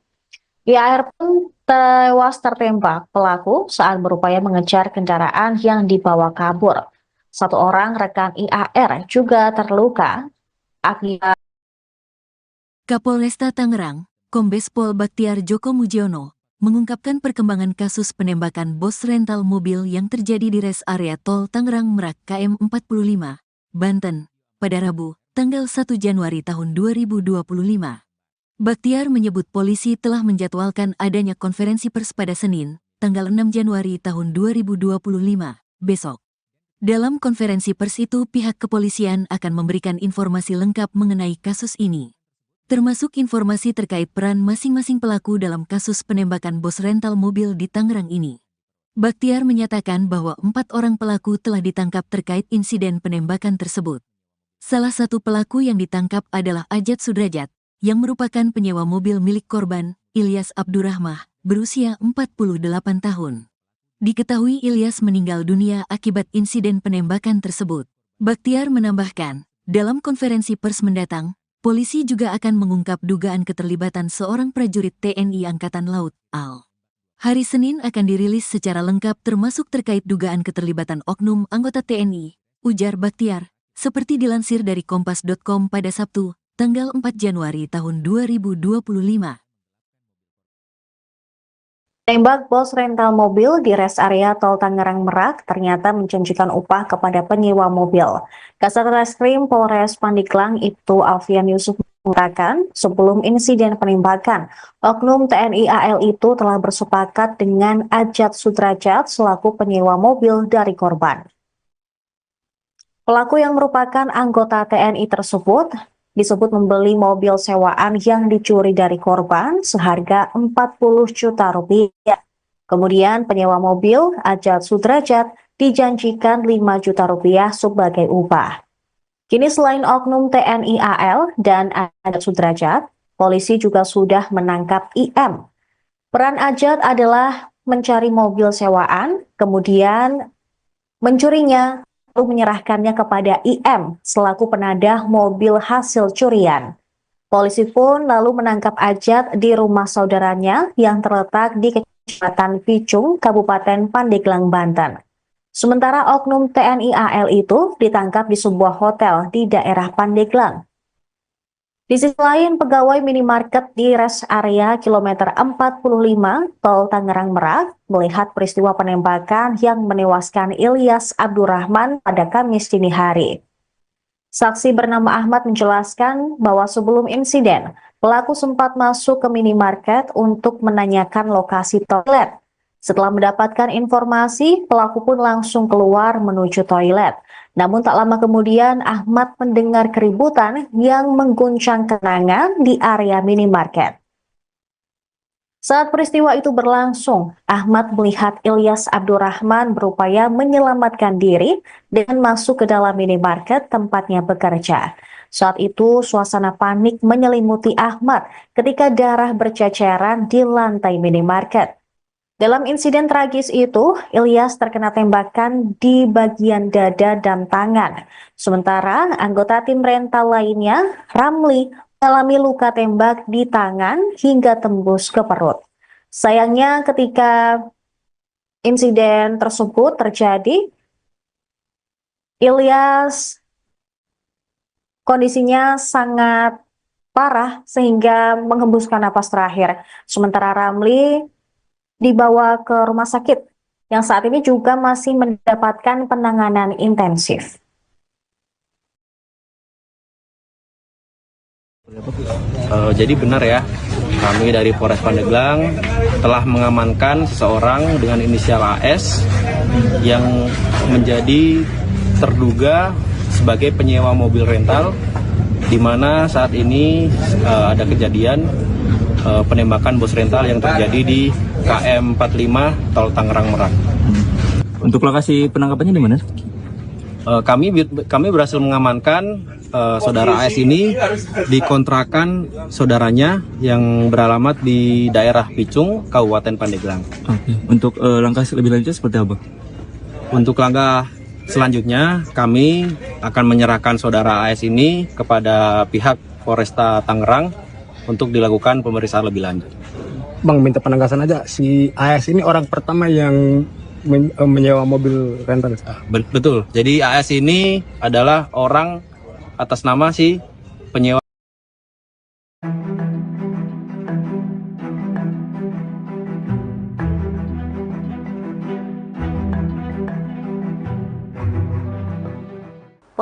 IAR pun tewas tertembak pelaku saat berupaya mengejar kendaraan yang dibawa kabur. Satu orang rekan IAR juga terluka akibat. Kapolresta Tangerang, Kombes Pol Baktiar Djoko Mujiono, mengungkapkan perkembangan kasus penembakan bos rental mobil yang terjadi di res area tol Tangerang Merak KM 45, Banten, pada Rabu, tanggal 1 Januari tahun 2025. Baktiar menyebut polisi telah menjadwalkan adanya konferensi pers pada Senin, tanggal 6 Januari tahun 2025, besok. Dalam konferensi pers itu pihak kepolisian akan memberikan informasi lengkap mengenai kasus ini, termasuk informasi terkait peran masing-masing pelaku dalam kasus penembakan bos rental mobil di Tangerang ini. Baktiar menyatakan bahwa 4 orang pelaku telah ditangkap terkait insiden penembakan tersebut. Salah satu pelaku yang ditangkap adalah Ajat Sudrajat, yang merupakan penyewa mobil milik korban, Ilyas Abdurrahman, berusia 48 tahun. Diketahui Ilyas meninggal dunia akibat insiden penembakan tersebut. Baktiar menambahkan, dalam konferensi pers mendatang, polisi juga akan mengungkap dugaan keterlibatan seorang prajurit TNI Angkatan Laut, AL. Hari Senin akan dirilis secara lengkap termasuk terkait dugaan keterlibatan oknum anggota TNI, ujar Baktiar, seperti dilansir dari Kompas.com pada Sabtu, tanggal 4 Januari tahun 2025. Tembak bos rental mobil di res area tol Tangerang Merak ternyata menjanjikan upah kepada penyewa mobil. Kasat Reskrim Polres Pandeglang Ibtu Alfian Yusuf mengatakan, sebelum insiden penembakan, oknum TNI AL itu telah bersepakat dengan Ajat Sudrajat selaku penyewa mobil dari korban. Pelaku yang merupakan anggota TNI tersebut disebut membeli mobil sewaan yang dicuri dari korban seharga 40 juta rupiah. Kemudian penyewa mobil, Ajat Sudrajat, dijanjikan 5 juta rupiah sebagai upah. Kini selain oknum TNI AL dan Ajat Sudrajat, polisi juga sudah menangkap IM. Peran Ajat adalah mencari mobil sewaan, kemudian mencurinya, lalu menyerahkannya kepada IM selaku penadah mobil hasil curian. Polisi pun lalu menangkap Ajat di rumah saudaranya yang terletak di Kecamatan Picung, Kabupaten Pandeglang, Banten. Sementara oknum TNI AL itu ditangkap di sebuah hotel di daerah Pandeglang. Di sisi lain, pegawai minimarket di res area kilometer 45 tol Tangerang Merak melihat peristiwa penembakan yang menewaskan Ilyas Abdurrahman pada Kamis dini hari. Saksi bernama Ahmad menjelaskan bahwa sebelum insiden, pelaku sempat masuk ke minimarket untuk menanyakan lokasi toilet. Setelah mendapatkan informasi, pelaku pun langsung keluar menuju toilet. Namun tak lama kemudian Ahmad mendengar keributan yang mengguncang kenangan di area minimarket. Saat peristiwa itu berlangsung, Ahmad melihat Ilyas Abdurrahman berupaya menyelamatkan diri dengan masuk ke dalam minimarket tempatnya bekerja. Saat itu suasana panik menyelimuti Ahmad ketika darah berceceran di lantai minimarket. Dalam insiden tragis itu, Ilyas terkena tembakan di bagian dada dan tangan. Sementara anggota tim rental lainnya, Ramli, mengalami luka tembak di tangan hingga tembus ke perut. Sayangnya ketika insiden tersebut terjadi, Ilyas kondisinya sangat parah sehingga menghembuskan napas terakhir. Sementara Ramli dibawa ke rumah sakit yang saat ini juga masih mendapatkan penanganan intensif. Jadi benar ya, kami dari Polres Pandeglang telah mengamankan seseorang dengan inisial AS yang menjadi terduga sebagai penyewa mobil rental, di mana saat ini ada kejadian penembakan bos rental yang terjadi di KM 45 tol Tangerang Merak. Untuk lokasi penangkapannya di mana? Kami berhasil mengamankan saudara AS ini di kontrakan saudaranya yang beralamat di daerah Picung, Kabupaten Pandeglang. Oke. Untuk langkah lebih lanjut seperti apa? Untuk langkah selanjutnya kami akan menyerahkan saudara AS ini kepada pihak Polresta Tangerang untuk dilakukan pemeriksaan lebih lanjut. Bang, minta penegasan aja, si AS ini orang pertama yang menyewa mobil rental. Betul, jadi AS ini adalah orang atas nama si penyewa.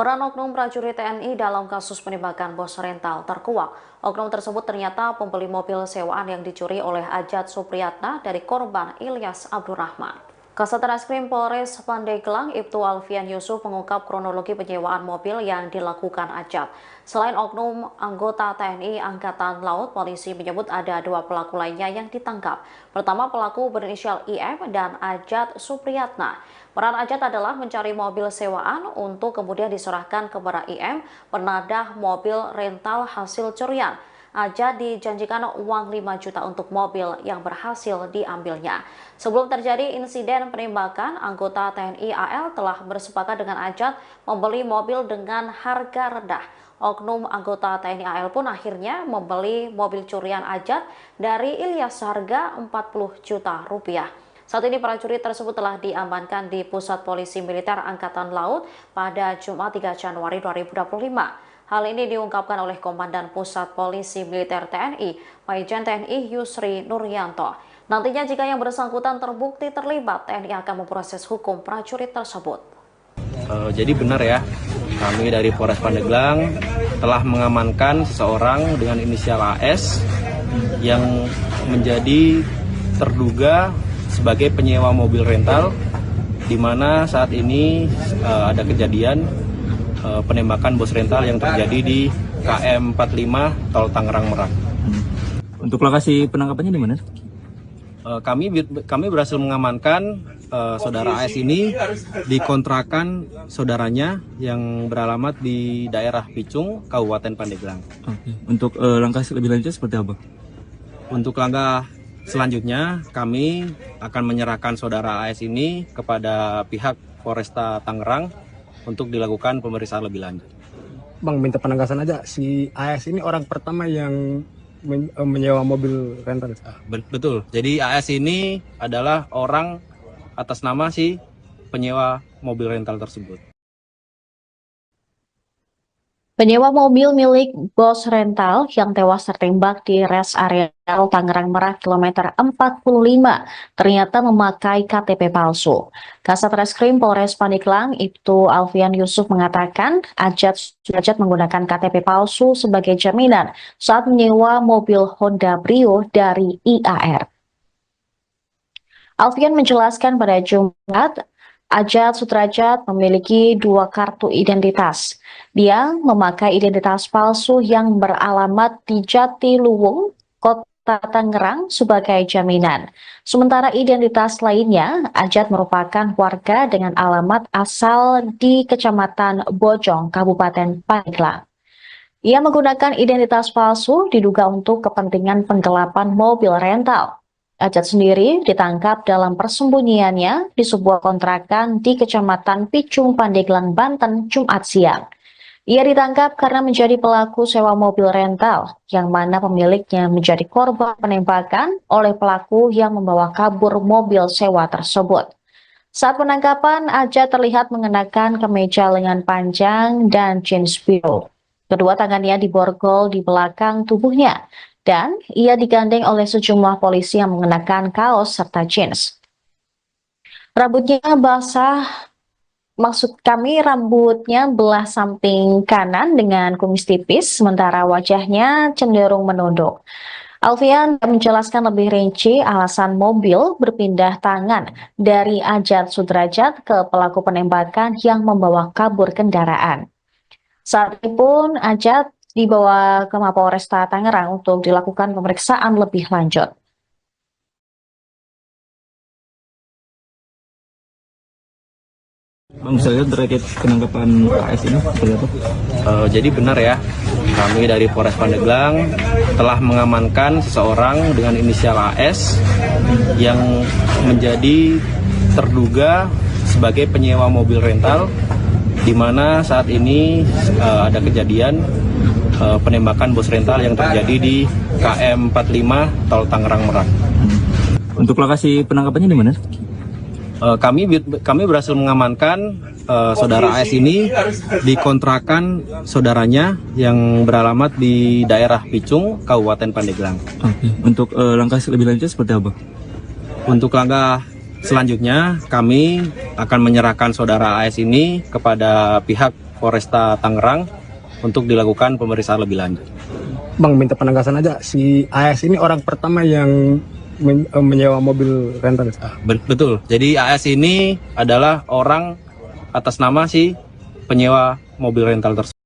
Peran oknum prajurit TNI dalam kasus penembakan bos rental terkuak. Oknum tersebut ternyata pembeli mobil sewaan yang dicuri oleh Ajat Supriyatna dari korban Ilyas Abdurrahman. Kasat Reskrim Polres Pandeglang Ibtu Alfian Yusuf mengungkap kronologi penyewaan mobil yang dilakukan Ajat. Selain oknum anggota TNI Angkatan Laut, polisi menyebut ada 2 pelaku lainnya yang ditangkap. Pertama, pelaku berinisial IM dan Ajat Supriyatna. Peran Ajat adalah mencari mobil sewaan untuk kemudian diserahkan kepada IM, penadah mobil rental hasil curian. Ajat dijanjikan uang 5 juta untuk mobil yang berhasil diambilnya. Sebelum terjadi insiden penembakan, anggota TNI AL telah bersepakat dengan Ajat membeli mobil dengan harga rendah. Oknum anggota TNI AL pun akhirnya membeli mobil curian Ajat dari Ilyas seharga 40 juta rupiah. Saat ini prajurit tersebut telah diamankan di Pusat Polisi Militer Angkatan Laut pada Jumat 3 Januari 2025. Hal ini diungkapkan oleh Komandan Pusat Polisi Militer TNI, Majen TNI Yusri Nuryanto. Nantinya jika yang bersangkutan terbukti terlibat, TNI akan memproses hukum prajurit tersebut. Jadi benar ya, kami dari Polres Pandeglang telah mengamankan seseorang dengan inisial AS yang menjadi terduga sebagai penyewa mobil rental, di mana saat ini ada kejadian penembakan bos rental yang terjadi di KM 45 Tol Tangerang Merak. Untuk lokasi penangkapannya di mana? Kami berhasil mengamankan saudara AS ini di kontrakan saudaranya yang beralamat di daerah Picung, Kabupaten Pandeglang. Oke. Untuk langkah lebih lanjut seperti apa? Untuk langkah selanjutnya, kami akan menyerahkan saudara AS ini kepada pihak Polresta Tangerang untuk dilakukan pemeriksaan lebih lanjut. Bang, minta penegasan aja, si AS ini orang pertama yang menyewa mobil rental. Betul, jadi AS ini adalah orang atas nama si penyewa mobil rental tersebut. Penyewa mobil milik bos rental yang tewas tertembak di res area Tangerang Merak kilometer 45 ternyata memakai KTP palsu. Kasat Reskrim Polres Pandeglang Ibtu Alfian Yusuf mengatakan Ajat menggunakan KTP palsu sebagai jaminan saat menyewa mobil Honda Brio dari IAR. Alfian menjelaskan pada Jumat, Ajat Sudrajat memiliki 2 kartu identitas. Dia memakai identitas palsu yang beralamat di Jatiluwung, Kota Tangerang sebagai jaminan. Sementara identitas lainnya, Ajat merupakan warga dengan alamat asal di Kecamatan Bojong, Kabupaten Pandeglang. Ia menggunakan identitas palsu diduga untuk kepentingan penggelapan mobil rental. Ajat sendiri ditangkap dalam persembunyiannya di sebuah kontrakan di Kecamatan Picung, Pandeglang, Banten, Jumat siang. Ia ditangkap karena menjadi pelaku sewa mobil rental, yang mana pemiliknya menjadi korban penembakan oleh pelaku yang membawa kabur mobil sewa tersebut. Saat penangkapan, Ajat terlihat mengenakan kemeja lengan panjang dan jeans biru. Kedua tangannya diborgol di belakang tubuhnya, dan ia digandeng oleh sejumlah polisi yang mengenakan kaos serta jeans. Rambutnya basah, rambutnya belah samping kanan dengan kumis tipis, sementara wajahnya cenderung menunduk. Alfian menjelaskan lebih rinci alasan mobil berpindah tangan dari Ajat Sudrajat ke pelaku penembakan yang membawa kabur kendaraan. Saat itu pun Ajat dibawa ke Mapolresta Tangerang untuk dilakukan pemeriksaan lebih lanjut. Bang, bisa lihat terkait penangkapan AS ini seperti apa? Jadi benar ya, kami dari Polres Pandeglang telah mengamankan seseorang dengan inisial AS yang menjadi terduga sebagai penyewa mobil rental, di mana saat ini ada kejadian penembakan bos rental yang terjadi di KM 45 Tol Tangerang Merak. Untuk lokasi penangkapannya di mana? Kami berhasil mengamankan saudara AS ini di kontrakan saudaranya yang beralamat di daerah Picung, Kabupaten Pandeglang. Oke. Untuk langkah lebih lanjut seperti apa? Untuk langkah selanjutnya, kami akan menyerahkan saudara AS ini kepada pihak Polresta Tangerang untuk dilakukan pemeriksaan lebih lanjut. Bang, minta penegasan aja, si AS ini orang pertama yang menyewa mobil rental. Betul, jadi AS ini adalah orang atas nama si penyewa mobil rental tersebut.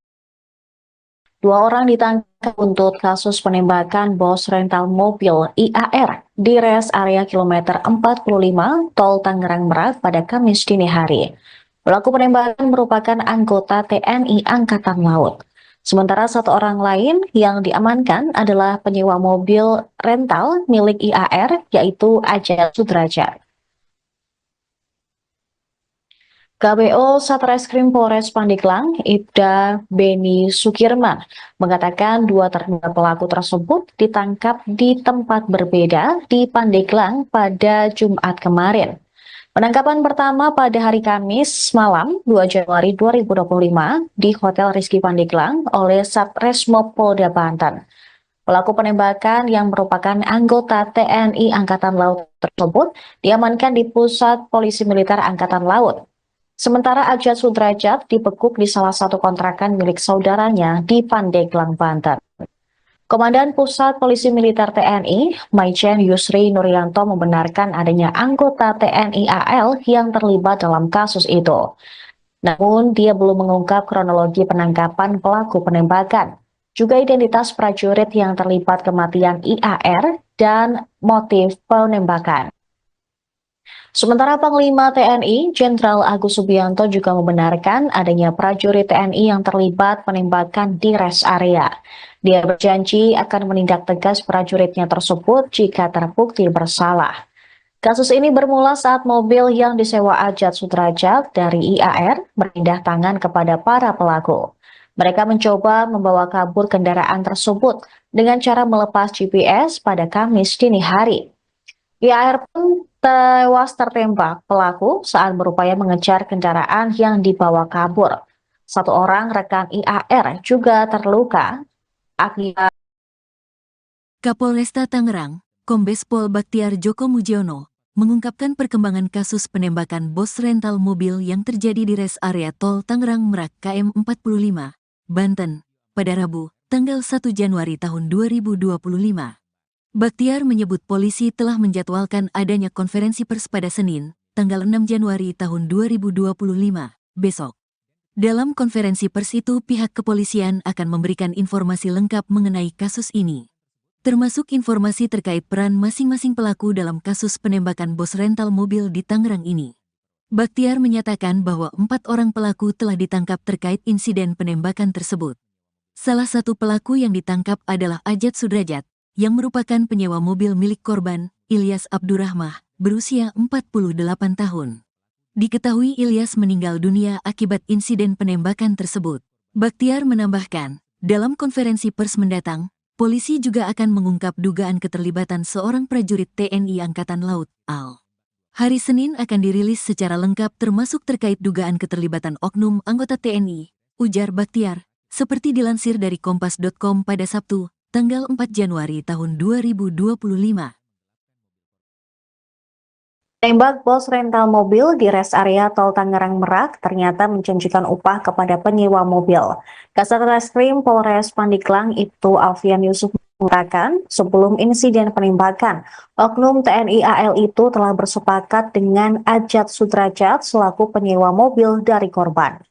2 orang ditangkap untuk kasus penembakan bos rental mobil IAR di res area kilometer 45 Tol Tangerang Merak pada Kamis dini hari. Pelaku penembakan merupakan anggota TNI Angkatan Laut. Sementara 1 orang lain yang diamankan adalah penyewa mobil rental milik IAR, yaitu Ajat Sudrajat. KBO Satreskrim Polres Pandeglang, Ibda Beni Sukirman, mengatakan 2 terduga pelaku tersebut ditangkap di tempat berbeda di Pandeglang pada Jumat kemarin. Penangkapan pertama pada hari Kamis malam 2 Januari 2025 di Hotel Rizky Pandeglang oleh Satreskrim Polda Banten. Pelaku penembakan yang merupakan anggota TNI Angkatan Laut tersebut diamankan di Pusat Polisi Militer Angkatan Laut. Sementara Ajat Sudrajat dibekuk di salah satu kontrakan milik saudaranya di Pandeglang, Banten. Komandan Pusat Polisi Militer TNI, Maijen Yusri Nuryanto, membenarkan adanya anggota TNI AL yang terlibat dalam kasus itu. Namun, dia belum mengungkap kronologi penangkapan pelaku penembakan, juga identitas prajurit yang terlibat kematian IAR dan motif penembakan. Sementara Panglima TNI, Jenderal Agus Subianto, juga membenarkan adanya prajurit TNI yang terlibat penembakan di res area. Dia berjanji akan menindak tegas prajuritnya tersebut jika terbukti bersalah. Kasus ini bermula saat mobil yang disewa Ajat Sudrajat dari IAR berpindah tangan kepada para pelaku. Mereka mencoba membawa kabur kendaraan tersebut dengan cara melepas GPS pada Kamis dini hari. IAR pun tewas tertembak pelaku saat berupaya mengejar kendaraan yang dibawa kabur. 1 orang rekan IAR juga terluka akibat. Kapolresta Tangerang, Kombes Pol Baktiar Joko Mujiono, mengungkapkan perkembangan kasus penembakan bos rental mobil yang terjadi di res area Tol Tangerang Merak KM 45, Banten, pada Rabu, tanggal 1 Januari tahun 2025. Baktiar menyebut polisi telah menjadwalkan adanya konferensi pers pada Senin, tanggal 6 Januari tahun 2025, besok. Dalam konferensi pers itu, pihak kepolisian akan memberikan informasi lengkap mengenai kasus ini, termasuk informasi terkait peran masing-masing pelaku dalam kasus penembakan bos rental mobil di Tangerang ini. Baktiar menyatakan bahwa 4 orang pelaku telah ditangkap terkait insiden penembakan tersebut. Salah satu pelaku yang ditangkap adalah Ajat Sudrajat, yang merupakan penyewa mobil milik korban, Ilyas Abdurrahmah, berusia 48 tahun. Diketahui Ilyas meninggal dunia akibat insiden penembakan tersebut. Baktiar menambahkan, dalam konferensi pers mendatang, polisi juga akan mengungkap dugaan keterlibatan seorang prajurit TNI Angkatan Laut, AL. Hari Senin akan dirilis secara lengkap termasuk terkait dugaan keterlibatan oknum anggota TNI, ujar Baktiar, seperti dilansir dari Kompas.com pada Sabtu, tanggal 4 Januari tahun 2025. Tembak bos rental mobil di res area Tol Tangerang Merak ternyata menjanjikan upah kepada penyewa mobil. Kasat Reskrim Polres Pandeglang Ibtu Alfian Yusuf mengatakan, sebelum insiden penembakan, oknum TNI AL itu telah bersepakat dengan Ajat Sudrajat selaku penyewa mobil dari korban.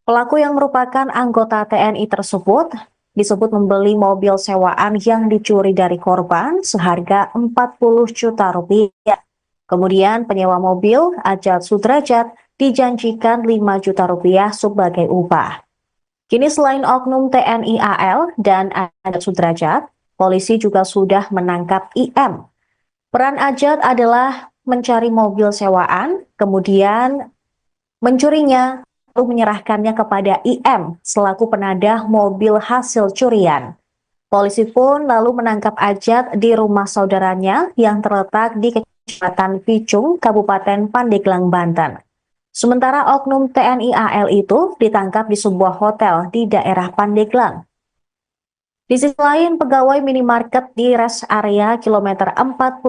Pelaku yang merupakan anggota TNI tersebut disebut membeli mobil sewaan yang dicuri dari korban seharga 40 juta rupiah. Kemudian penyewa mobil, Ajat Sudrajat, dijanjikan 5 juta rupiah sebagai upah. Kini selain oknum TNI AL dan Ajat Sudrajat, polisi juga sudah menangkap IM. Peran Ajat adalah mencari mobil sewaan, kemudian mencurinya, lalu menyerahkannya kepada IM selaku penadah mobil hasil curian. Polisi pun lalu menangkap Ajat di rumah saudaranya yang terletak di Kecamatan Picung, Kabupaten Pandeglang, Banten. Sementara oknum TNI AL itu ditangkap di sebuah hotel di daerah Pandeglang. Di sisi lain, pegawai minimarket di rest area kilometer 45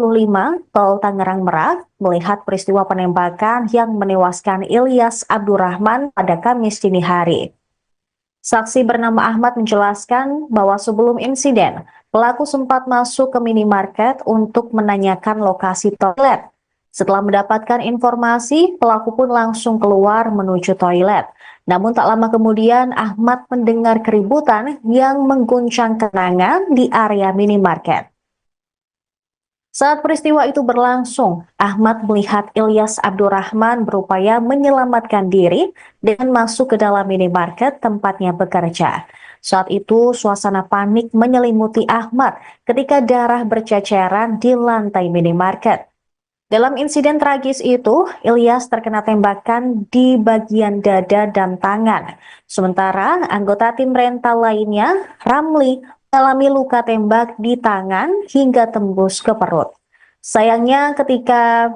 Tol Tangerang Merak melihat peristiwa penembakan yang menewaskan Ilyas Abdurrahman pada Kamis dini hari. Saksi bernama Ahmad menjelaskan bahwa sebelum insiden, pelaku sempat masuk ke minimarket untuk menanyakan lokasi toilet. Setelah mendapatkan informasi, pelaku pun langsung keluar menuju toilet. Namun tak lama kemudian Ahmad mendengar keributan yang mengguncang kenangan di area minimarket. Saat peristiwa itu berlangsung, Ahmad melihat Ilyas Abdurrahman berupaya menyelamatkan diri dengan masuk ke dalam minimarket tempatnya bekerja. Saat itu suasana panik menyelimuti Ahmad ketika darah berceceran di lantai minimarket. Dalam insiden tragis itu, Ilyas terkena tembakan di bagian dada dan tangan. Sementara anggota tim rental lainnya, Ramli, mengalami luka tembak di tangan hingga tembus ke perut. Sayangnya ketika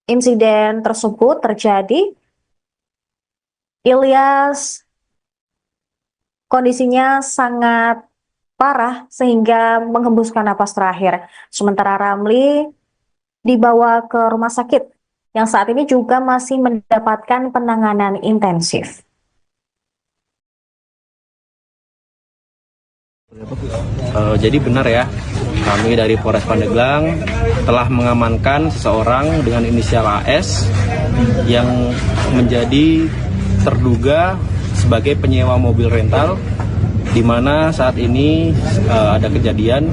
insiden tersebut terjadi, Ilyas kondisinya sangat parah sehingga menghembuskan napas terakhir. Sementara Ramli dibawa ke rumah sakit yang saat ini juga masih mendapatkan penanganan intensif. Jadi benar ya, kami dari Polres Pandeglang telah mengamankan seseorang dengan inisial AS yang menjadi terduga sebagai penyewa mobil rental, di mana saat ini ada kejadian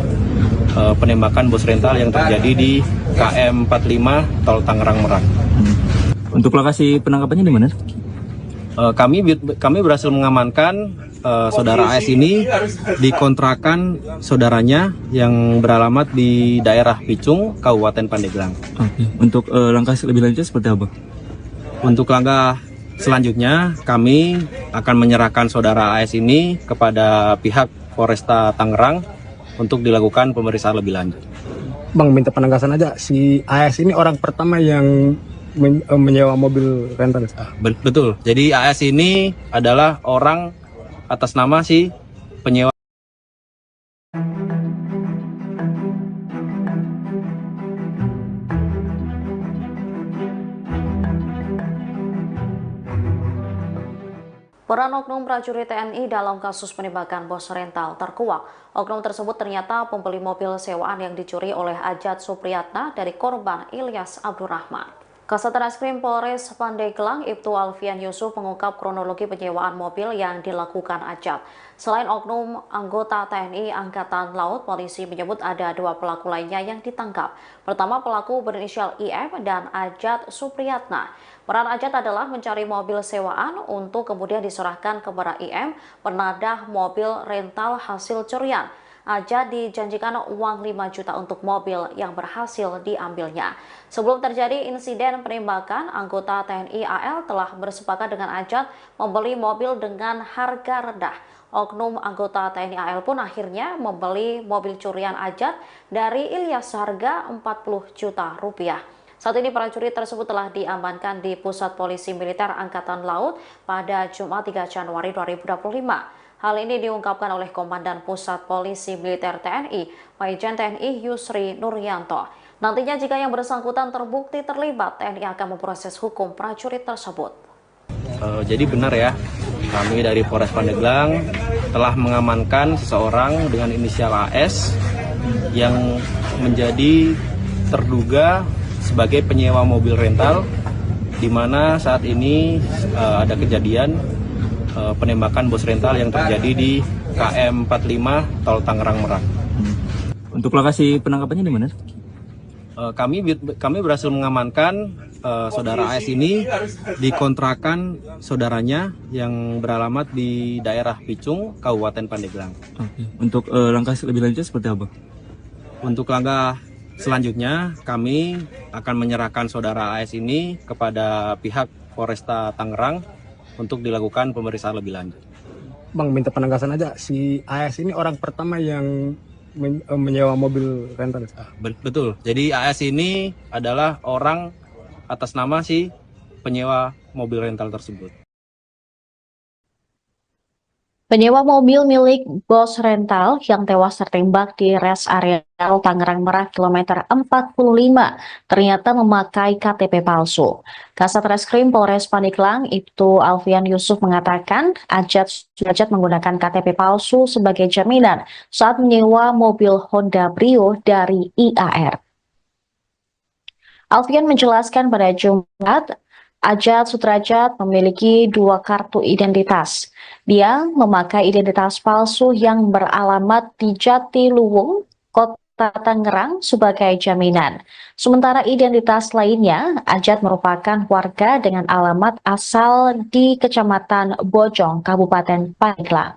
penembakan bos rental yang terjadi di KM 45 Tol Tangerang Merak. Untuk lokasi penangkapannya di mana? Kami berhasil mengamankan saudara AS ini di kontrakan saudaranya yang beralamat di daerah Picung, Kabupaten Pandeglang. Oke. Untuk langkah lebih lanjut seperti apa? Untuk langkah selanjutnya, kami akan menyerahkan saudara AS ini kepada pihak Polresta Tangerang untuk dilakukan pemeriksaan lebih lanjut. Bang, minta penegasan aja, si AS ini orang pertama yang menyewa mobil rental. Betul, jadi AS ini adalah orang atas nama si penyewa. Peran oknum prajurit TNI dalam kasus penembakan bos rental terkuak. Oknum tersebut ternyata pembeli mobil sewaan yang dicuri oleh Ajat Supriyatna dari korban Ilyas Abdurrahman. Kasat Reskrim Polres Pandeglang Ibtu Alfian Yusuf mengungkap kronologi penyewaan mobil yang dilakukan Ajat. Selain oknum anggota TNI Angkatan Laut, polisi menyebut ada dua pelaku lainnya yang ditangkap. Pertama, pelaku berinisial IM dan Ajat Supriyatna. Peran Ajat adalah mencari mobil sewaan untuk kemudian diserahkan kepada IM, penadah mobil rental hasil curian. Ajat dijanjikan uang 5 juta untuk mobil yang berhasil diambilnya. Sebelum terjadi insiden penembakan, anggota TNI AL telah bersepakat dengan Ajat membeli mobil dengan harga rendah. Oknum anggota TNI AL pun akhirnya membeli mobil curian Ajat dari Ilyas seharga 40 juta rupiah. Saat ini prajurit tersebut telah diamankan di Pusat Polisi Militer Angkatan Laut pada Jumat 3 Januari 2025. Hal ini diungkapkan oleh Komandan Pusat Polisi Militer TNI, Majen TNI Yusri Nuryanto. Nantinya jika yang bersangkutan terbukti terlibat, TNI akan memproses hukum prajurit tersebut. Jadi benar ya, kami dari Polres Pandeglang telah mengamankan seseorang dengan inisial AS yang menjadi terduga sebagai penyewa mobil rental, di mana saat ini ada kejadian penembakan bos rental yang terjadi di KM 45 Tol Tangerang Merak. Untuk lokasi penangkapannya di mana? Kami berhasil mengamankan saudara AS ini di kontrakan saudaranya yang beralamat di daerah Picung, Kabupaten Pandeglang. Oke. Untuk langkah lebih lanjut seperti apa? Untuk langkah selanjutnya kami akan menyerahkan saudara AS ini kepada pihak Polresta Tangerang untuk dilakukan pemeriksaan lebih lanjut. Bang, minta penegasan aja, si AS ini orang pertama yang menyewa mobil rental. Betul, jadi AS ini adalah orang atas nama si penyewa mobil rental tersebut. Penyewa mobil milik Bos Rental yang tewas tertembak di res area Tangerang Merak kilometer 45 ternyata memakai KTP palsu. Kasat Reskrim Polres Pandeglang Ibtu Alfian Yusuf mengatakan Ajat menggunakan KTP palsu sebagai jaminan saat menyewa mobil Honda Brio dari IAR. Alfian menjelaskan pada Jumat, Ajat Sudrajat memiliki 2 kartu identitas. Dia memakai identitas palsu yang beralamat di Jatiluwung, Kota Tangerang sebagai jaminan. Sementara identitas lainnya, Ajat merupakan warga dengan alamat asal di Kecamatan Bojong, Kabupaten Pandeglang.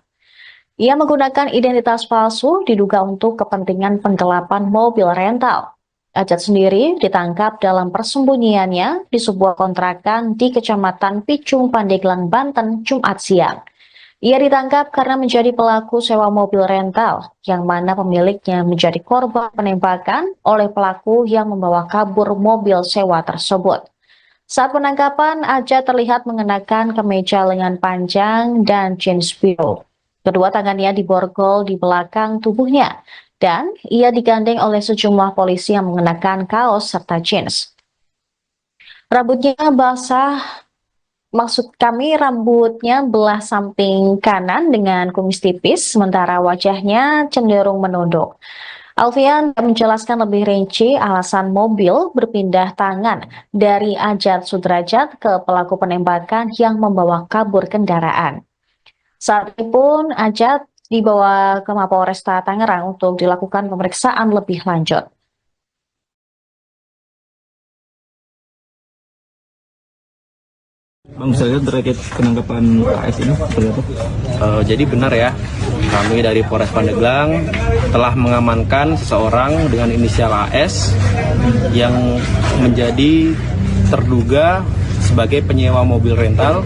Ia menggunakan identitas palsu diduga untuk kepentingan penggelapan mobil rental. Ajat sendiri ditangkap dalam persembunyiannya di sebuah kontrakan di Kecamatan Picung, Pandeglang, Banten, Jumat siang. Ia ditangkap karena menjadi pelaku sewa mobil rental, yang mana pemiliknya menjadi korban penembakan oleh pelaku yang membawa kabur mobil sewa tersebut. Saat penangkapan, Ajat terlihat mengenakan kemeja lengan panjang dan jeans biru. Kedua tangannya diborgol di belakang tubuhnya. Dan ia digandeng oleh sejumlah polisi yang mengenakan kaos serta jeans. Rambutnya basah, rambutnya belah samping kanan dengan kumis tipis, sementara wajahnya cenderung menunduk. Alfian menjelaskan lebih rinci alasan mobil berpindah tangan dari Ajat Sudrajat ke pelaku penembakan yang membawa kabur kendaraan. Saat itu pun Ajat dibawa ke Mapolresta Tangerang untuk dilakukan pemeriksaan lebih lanjut. Bang, bisa lihat terkait penangkapan AS ini seperti apa? Jadi benar ya, kami dari Polres Pandeglang telah mengamankan seseorang dengan inisial AS yang menjadi terduga sebagai penyewa mobil rental,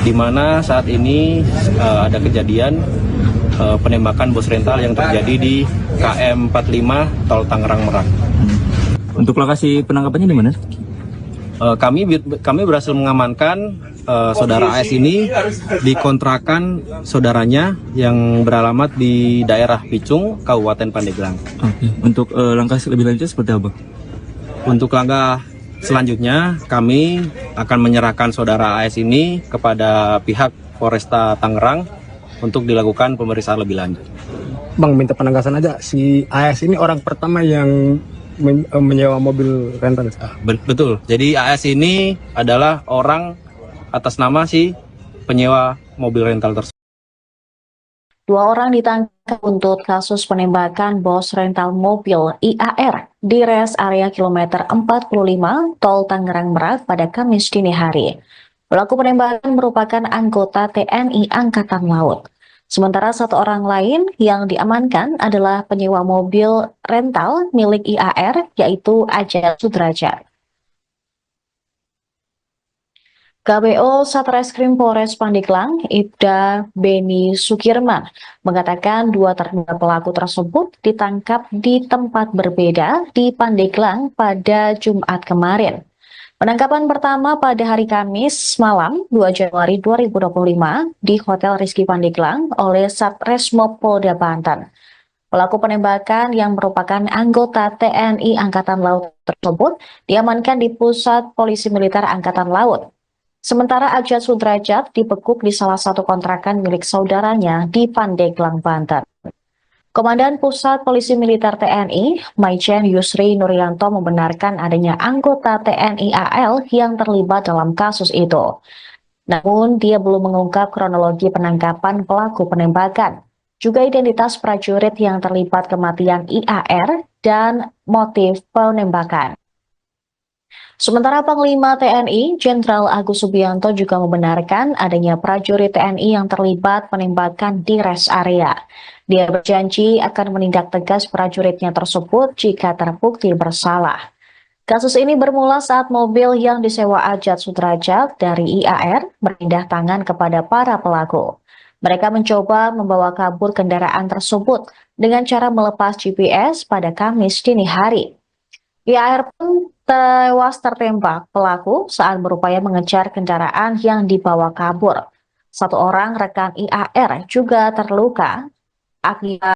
di mana saat ini ada kejadian penembakan bos rental yang terjadi di KM 45 Tol Tangerang Merak. Untuk lokasi penangkapannya di mana? Kami berhasil mengamankan saudara AS ini di kontrakan saudaranya yang beralamat di daerah Picung, Kabupaten Pandeglang. Oke. Untuk langkah lebih lanjut seperti apa? Untuk langkah selanjutnya, kami akan menyerahkan saudara AS ini kepada pihak Polresta Tangerang untuk dilakukan pemeriksaan lebih lanjut. Bang, minta penegasan aja, si AS ini orang pertama yang menyewa mobil rental. Betul, jadi AS ini adalah orang atas nama si penyewa mobil rental tersebut. 2 orang ditangkap untuk kasus penembakan bos rental mobil IAR di res area kilometer 45 Tol Tangerang Merak pada Kamis dini hari. Pelaku penembakan merupakan anggota TNI Angkatan Laut. Sementara 1 orang lain yang diamankan adalah penyewa mobil rental milik IAR, yaitu Ajat Sudrajat. KBO Satreskrim Polres Pandeglang, Ibda Beni Sukirman, mengatakan 2 terduga pelaku tersebut ditangkap di tempat berbeda di Pandeglang pada Jumat kemarin. Penangkapan pertama pada hari Kamis malam 2 Januari 2025 di Hotel Rizky Pandeglang oleh Satreskrim Polda Banten. Pelaku penembakan yang merupakan anggota TNI Angkatan Laut tersebut diamankan di Pusat Polisi Militer Angkatan Laut. Sementara Ajat Sudrajat dibekuk di salah satu kontrakan milik saudaranya di Pandeglang, Banten. Komandan Pusat Polisi Militer TNI, Maijen Yusri Nuryanto membenarkan adanya anggota TNI AL yang terlibat dalam kasus itu. Namun, dia belum mengungkap kronologi penangkapan pelaku penembakan, juga identitas prajurit yang terlibat kematian IAR dan motif penembakan. Sementara Panglima TNI Jenderal Agus Subianto juga membenarkan adanya prajurit TNI yang terlibat penembakan di rest area. Dia berjanji akan menindak tegas prajuritnya tersebut jika terbukti bersalah. Kasus ini bermula saat mobil yang disewa Ajat Sudrajat dari IAR berpindah tangan kepada para pelaku. Mereka mencoba membawa kabur kendaraan tersebut dengan cara melepas GPS pada Kamis dini hari. IAR pun tewas tertembak pelaku saat berupaya mengejar kendaraan yang dibawa kabur. Satu orang rekan IAR juga terluka akibat.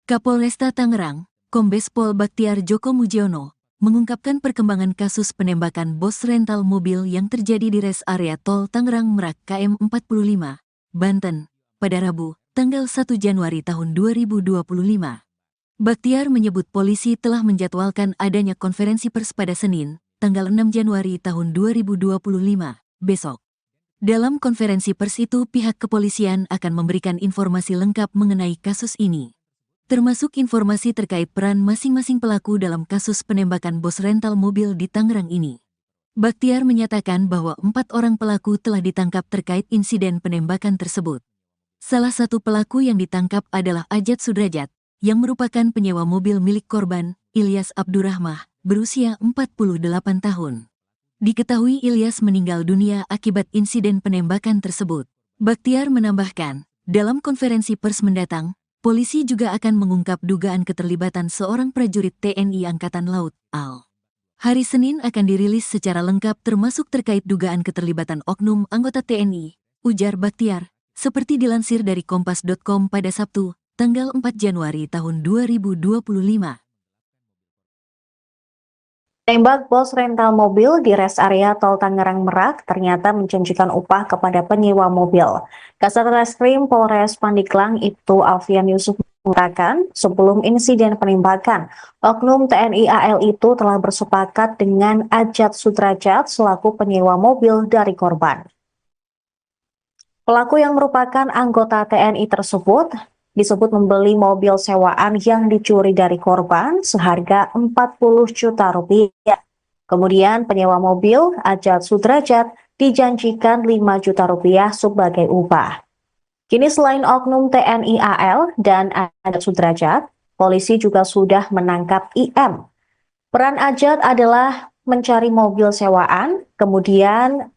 Kapolresta Tangerang, Kombes Pol Baktiar Djoko Mujiono, mengungkapkan perkembangan kasus penembakan bos rental mobil yang terjadi di res area tol Tangerang Merak KM 45, Banten, pada Rabu, tanggal 1 Januari tahun 2025. Baktiar menyebut polisi telah menjadwalkan adanya konferensi pers pada Senin, tanggal 6 Januari tahun 2025, besok. Dalam konferensi pers itu pihak kepolisian akan memberikan informasi lengkap mengenai kasus ini, termasuk informasi terkait peran masing-masing pelaku dalam kasus penembakan bos rental mobil di Tangerang ini. Baktiar menyatakan bahwa 4 orang pelaku telah ditangkap terkait insiden penembakan tersebut. Salah satu pelaku yang ditangkap adalah Ajat Sudrajat, yang merupakan penyewa mobil milik korban, Ilyas Abdurrahman, berusia 48 tahun. Diketahui Ilyas meninggal dunia akibat insiden penembakan tersebut. Baktiar menambahkan, dalam konferensi pers mendatang, polisi juga akan mengungkap dugaan keterlibatan seorang prajurit TNI Angkatan Laut, AL. Hari Senin akan dirilis secara lengkap termasuk terkait dugaan keterlibatan oknum anggota TNI, ujar Baktiar, seperti dilansir dari kompas.com pada Sabtu, tanggal 4 Januari tahun 2025. Tembak bos rental mobil di res area tol Tangerang Merak ternyata menjanjikan upah kepada penyewa mobil. Kasat Reskrim Polres Pandeglang Ibtu Alfian Yusuf mengatakan sebelum insiden penembakan, oknum TNI AL itu telah bersepakat dengan Ajat Sudrajat selaku penyewa mobil dari korban. Pelaku yang merupakan anggota TNI tersebut disebut membeli mobil sewaan yang dicuri dari korban seharga 40 juta rupiah. Kemudian penyewa mobil, Ajat Sudrajat, dijanjikan 5 juta rupiah sebagai upah. Kini selain oknum TNI AL dan Ajat Sudrajat, polisi juga sudah menangkap IM. Peran Ajat adalah mencari mobil sewaan, kemudian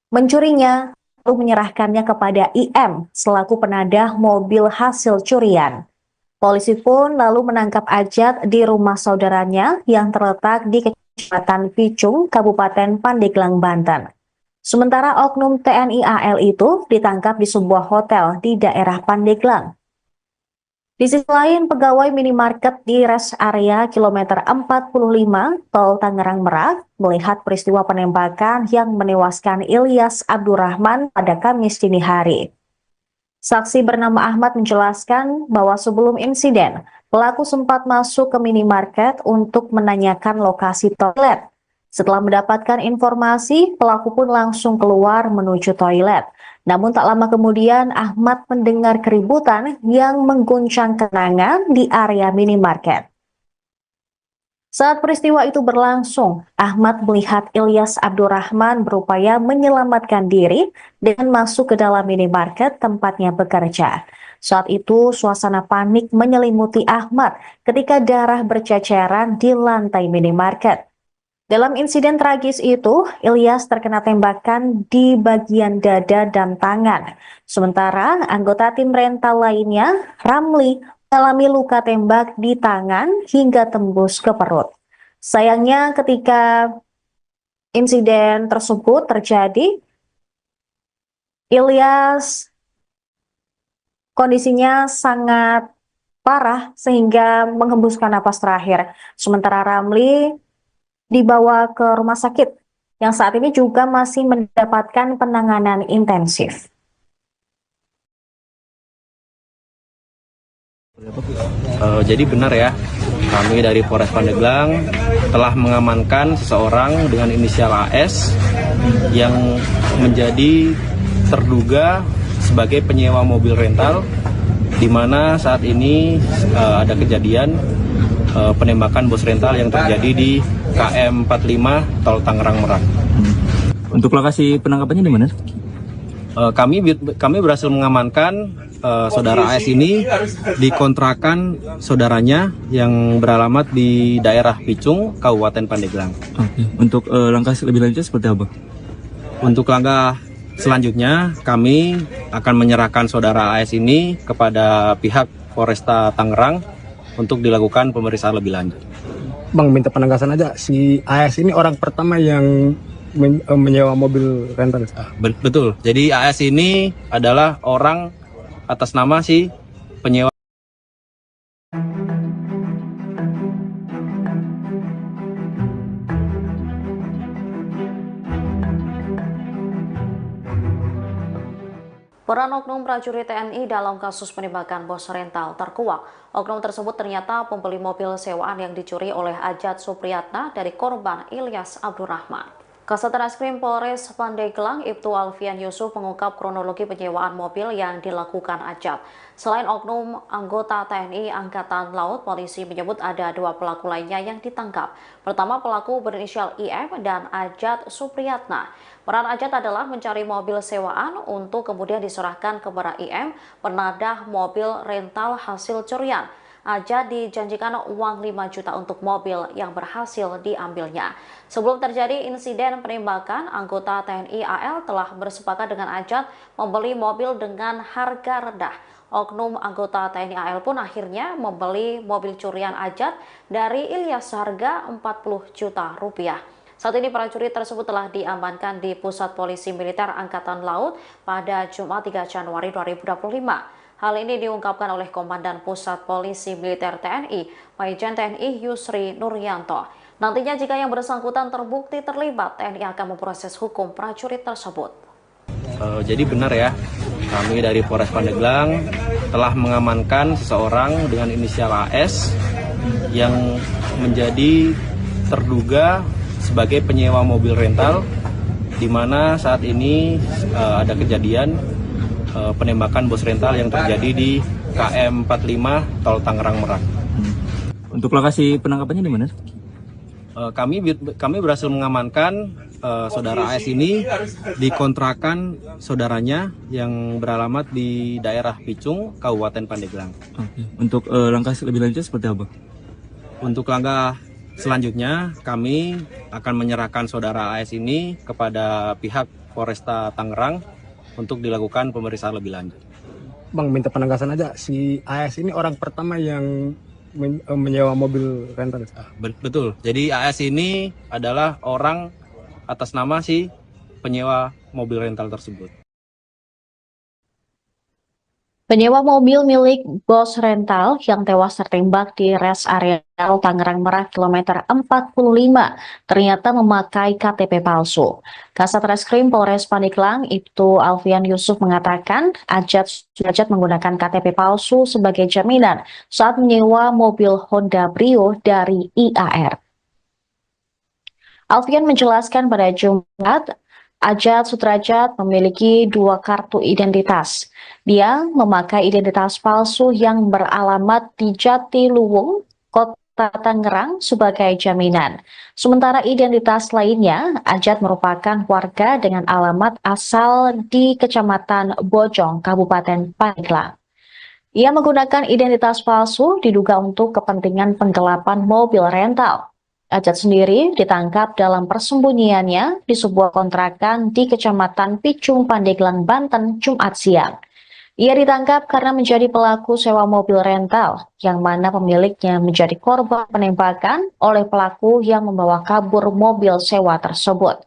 mencurinya, lalu menyerahkannya kepada IM selaku penadah mobil hasil curian. Polisi pun lalu menangkap Ajat di rumah saudaranya yang terletak di Kecamatan Picung, Kabupaten Pandeglang, Banten. Sementara oknum TNI AL itu ditangkap di sebuah hotel di daerah Pandeglang. Di sisi lain, pegawai minimarket di res area kilometer 45 tol Tangerang Merak melihat peristiwa penembakan yang menewaskan Ilyas Abdurrahman pada Kamis dini hari. Saksi bernama Ahmad menjelaskan bahwa sebelum insiden, pelaku sempat masuk ke minimarket untuk menanyakan lokasi toilet. Setelah mendapatkan informasi, pelaku pun langsung keluar menuju toilet. Namun tak lama kemudian Ahmad mendengar keributan yang mengguncang kenangan di area minimarket. Saat peristiwa itu berlangsung, Ahmad melihat Ilyas Abdurrahman berupaya menyelamatkan diri dengan masuk ke dalam minimarket tempatnya bekerja. Saat itu suasana panik menyelimuti Ahmad ketika darah berceceran di lantai minimarket. Dalam insiden tragis itu, Ilyas terkena tembakan di bagian dada dan tangan. Sementara anggota tim rental lainnya, Ramli, mengalami luka tembak di tangan hingga tembus ke perut. Sayangnya ketika insiden tersebut terjadi, Ilyas kondisinya sangat parah sehingga menghembuskan napas terakhir. Sementara Ramli dibawa ke rumah sakit yang saat ini juga masih mendapatkan penanganan intensif. Jadi benar ya, kami dari Polres Pandeglang telah mengamankan seseorang dengan inisial AS yang menjadi terduga sebagai penyewa mobil rental, di mana saat ini ada kejadian penembakan bos rental yang terjadi di KM 45 Tol Tangerang Merak. Untuk lokasi penangkapannya di mana? Kami berhasil mengamankan saudara AS ini di kontrakan saudaranya yang beralamat di daerah Picung, Kabupaten Pandeglang. Oke. Untuk langkah lebih lanjut seperti apa? Untuk langkah selanjutnya, kami akan menyerahkan saudara AS ini kepada pihak Polresta Tangerang untuk dilakukan pemeriksaan lebih lanjut. Bang, minta penegasan aja, si AS ini orang pertama yang menyewa mobil rental. Betul, jadi AS ini adalah orang atas nama si penyewa. Peran oknum prajurit TNI dalam kasus penembakan bos rental terkuak. Oknum tersebut ternyata pembeli mobil sewaan yang dicuri oleh Ajat Supriyatna dari korban Ilyas Abdurrahman. Kasat Reskrim Polres Pandeglang, Ibtu Alfian Yusuf mengungkap kronologi penyewaan mobil yang dilakukan Ajat. Selain oknum anggota TNI Angkatan Laut, polisi menyebut ada 2 pelaku lainnya yang ditangkap. Pertama, pelaku berinisial IM dan Ajat Supriyatna. Peran Ajat adalah mencari mobil sewaan untuk kemudian diserahkan kepada IM, penadah mobil rental hasil curian. Ajat dijanjikan uang 5 juta untuk mobil yang berhasil diambilnya. Sebelum terjadi insiden penembakan, anggota TNI AL telah bersepakat dengan Ajat membeli mobil dengan harga rendah. Oknum anggota TNI AL pun akhirnya membeli mobil curian Ajat dari Ilyas seharga 40 juta rupiah. Saat ini prajurit tersebut telah diamankan di Pusat Polisi Militer Angkatan Laut pada Jumat 3 Januari 2025. Hal ini diungkapkan oleh Komandan Pusat Polisi Militer TNI, Majen TNI Yusri Nuryanto. Nantinya jika yang bersangkutan terbukti terlibat, TNI akan memproses hukum prajurit tersebut. Jadi benar ya, kami dari Polres Pandeglang telah mengamankan seseorang dengan inisial AS yang menjadi terduga sebagai penyewa mobil rental, di mana saat ini ada kejadian penembakan bos rental yang terjadi di KM 45 Tol Tangerang Merak. Untuk lokasi penangkapannya di mana? Kami berhasil mengamankan saudara AS ini di kontrakan saudaranya yang beralamat di daerah Picung, Kabupaten Pandeglang. Oke. Untuk langkah lebih lanjut seperti apa? Untuk langkah selanjutnya, kami akan menyerahkan saudara AS ini kepada pihak Polresta Tangerang untuk dilakukan pemeriksaan lebih lanjut. Bang, minta penegasan aja, si AS ini orang pertama yang menyewa mobil rental. Betul, jadi AS ini adalah orang atas nama si penyewa mobil rental tersebut. Penyewa mobil milik bos rental yang tewas tertembak di res area Tangerang Merak kilometer 45 ternyata memakai KTP palsu. Kasat Reskrim Polres Pandeglang, Ibtu Alfian Yusuf mengatakan Ajat menggunakan KTP palsu sebagai jaminan saat menyewa mobil Honda Brio dari IAR. Alfian menjelaskan pada Jumat, Ajat Sudrajat memiliki 2 kartu identitas. Dia memakai identitas palsu yang beralamat di Jatiluwung, Kota Tangerang sebagai jaminan. Sementara identitas lainnya, Ajat merupakan warga dengan alamat asal di Kecamatan Bojong, Kabupaten Pandeglang. Ia menggunakan identitas palsu diduga untuk kepentingan penggelapan mobil rental. Ajat sendiri ditangkap dalam persembunyiannya di sebuah kontrakan di Kecamatan Picung, Pandeglang, Banten, Jumat siang. Ia ditangkap karena menjadi pelaku sewa mobil rental, yang mana pemiliknya menjadi korban penembakan oleh pelaku yang membawa kabur mobil sewa tersebut.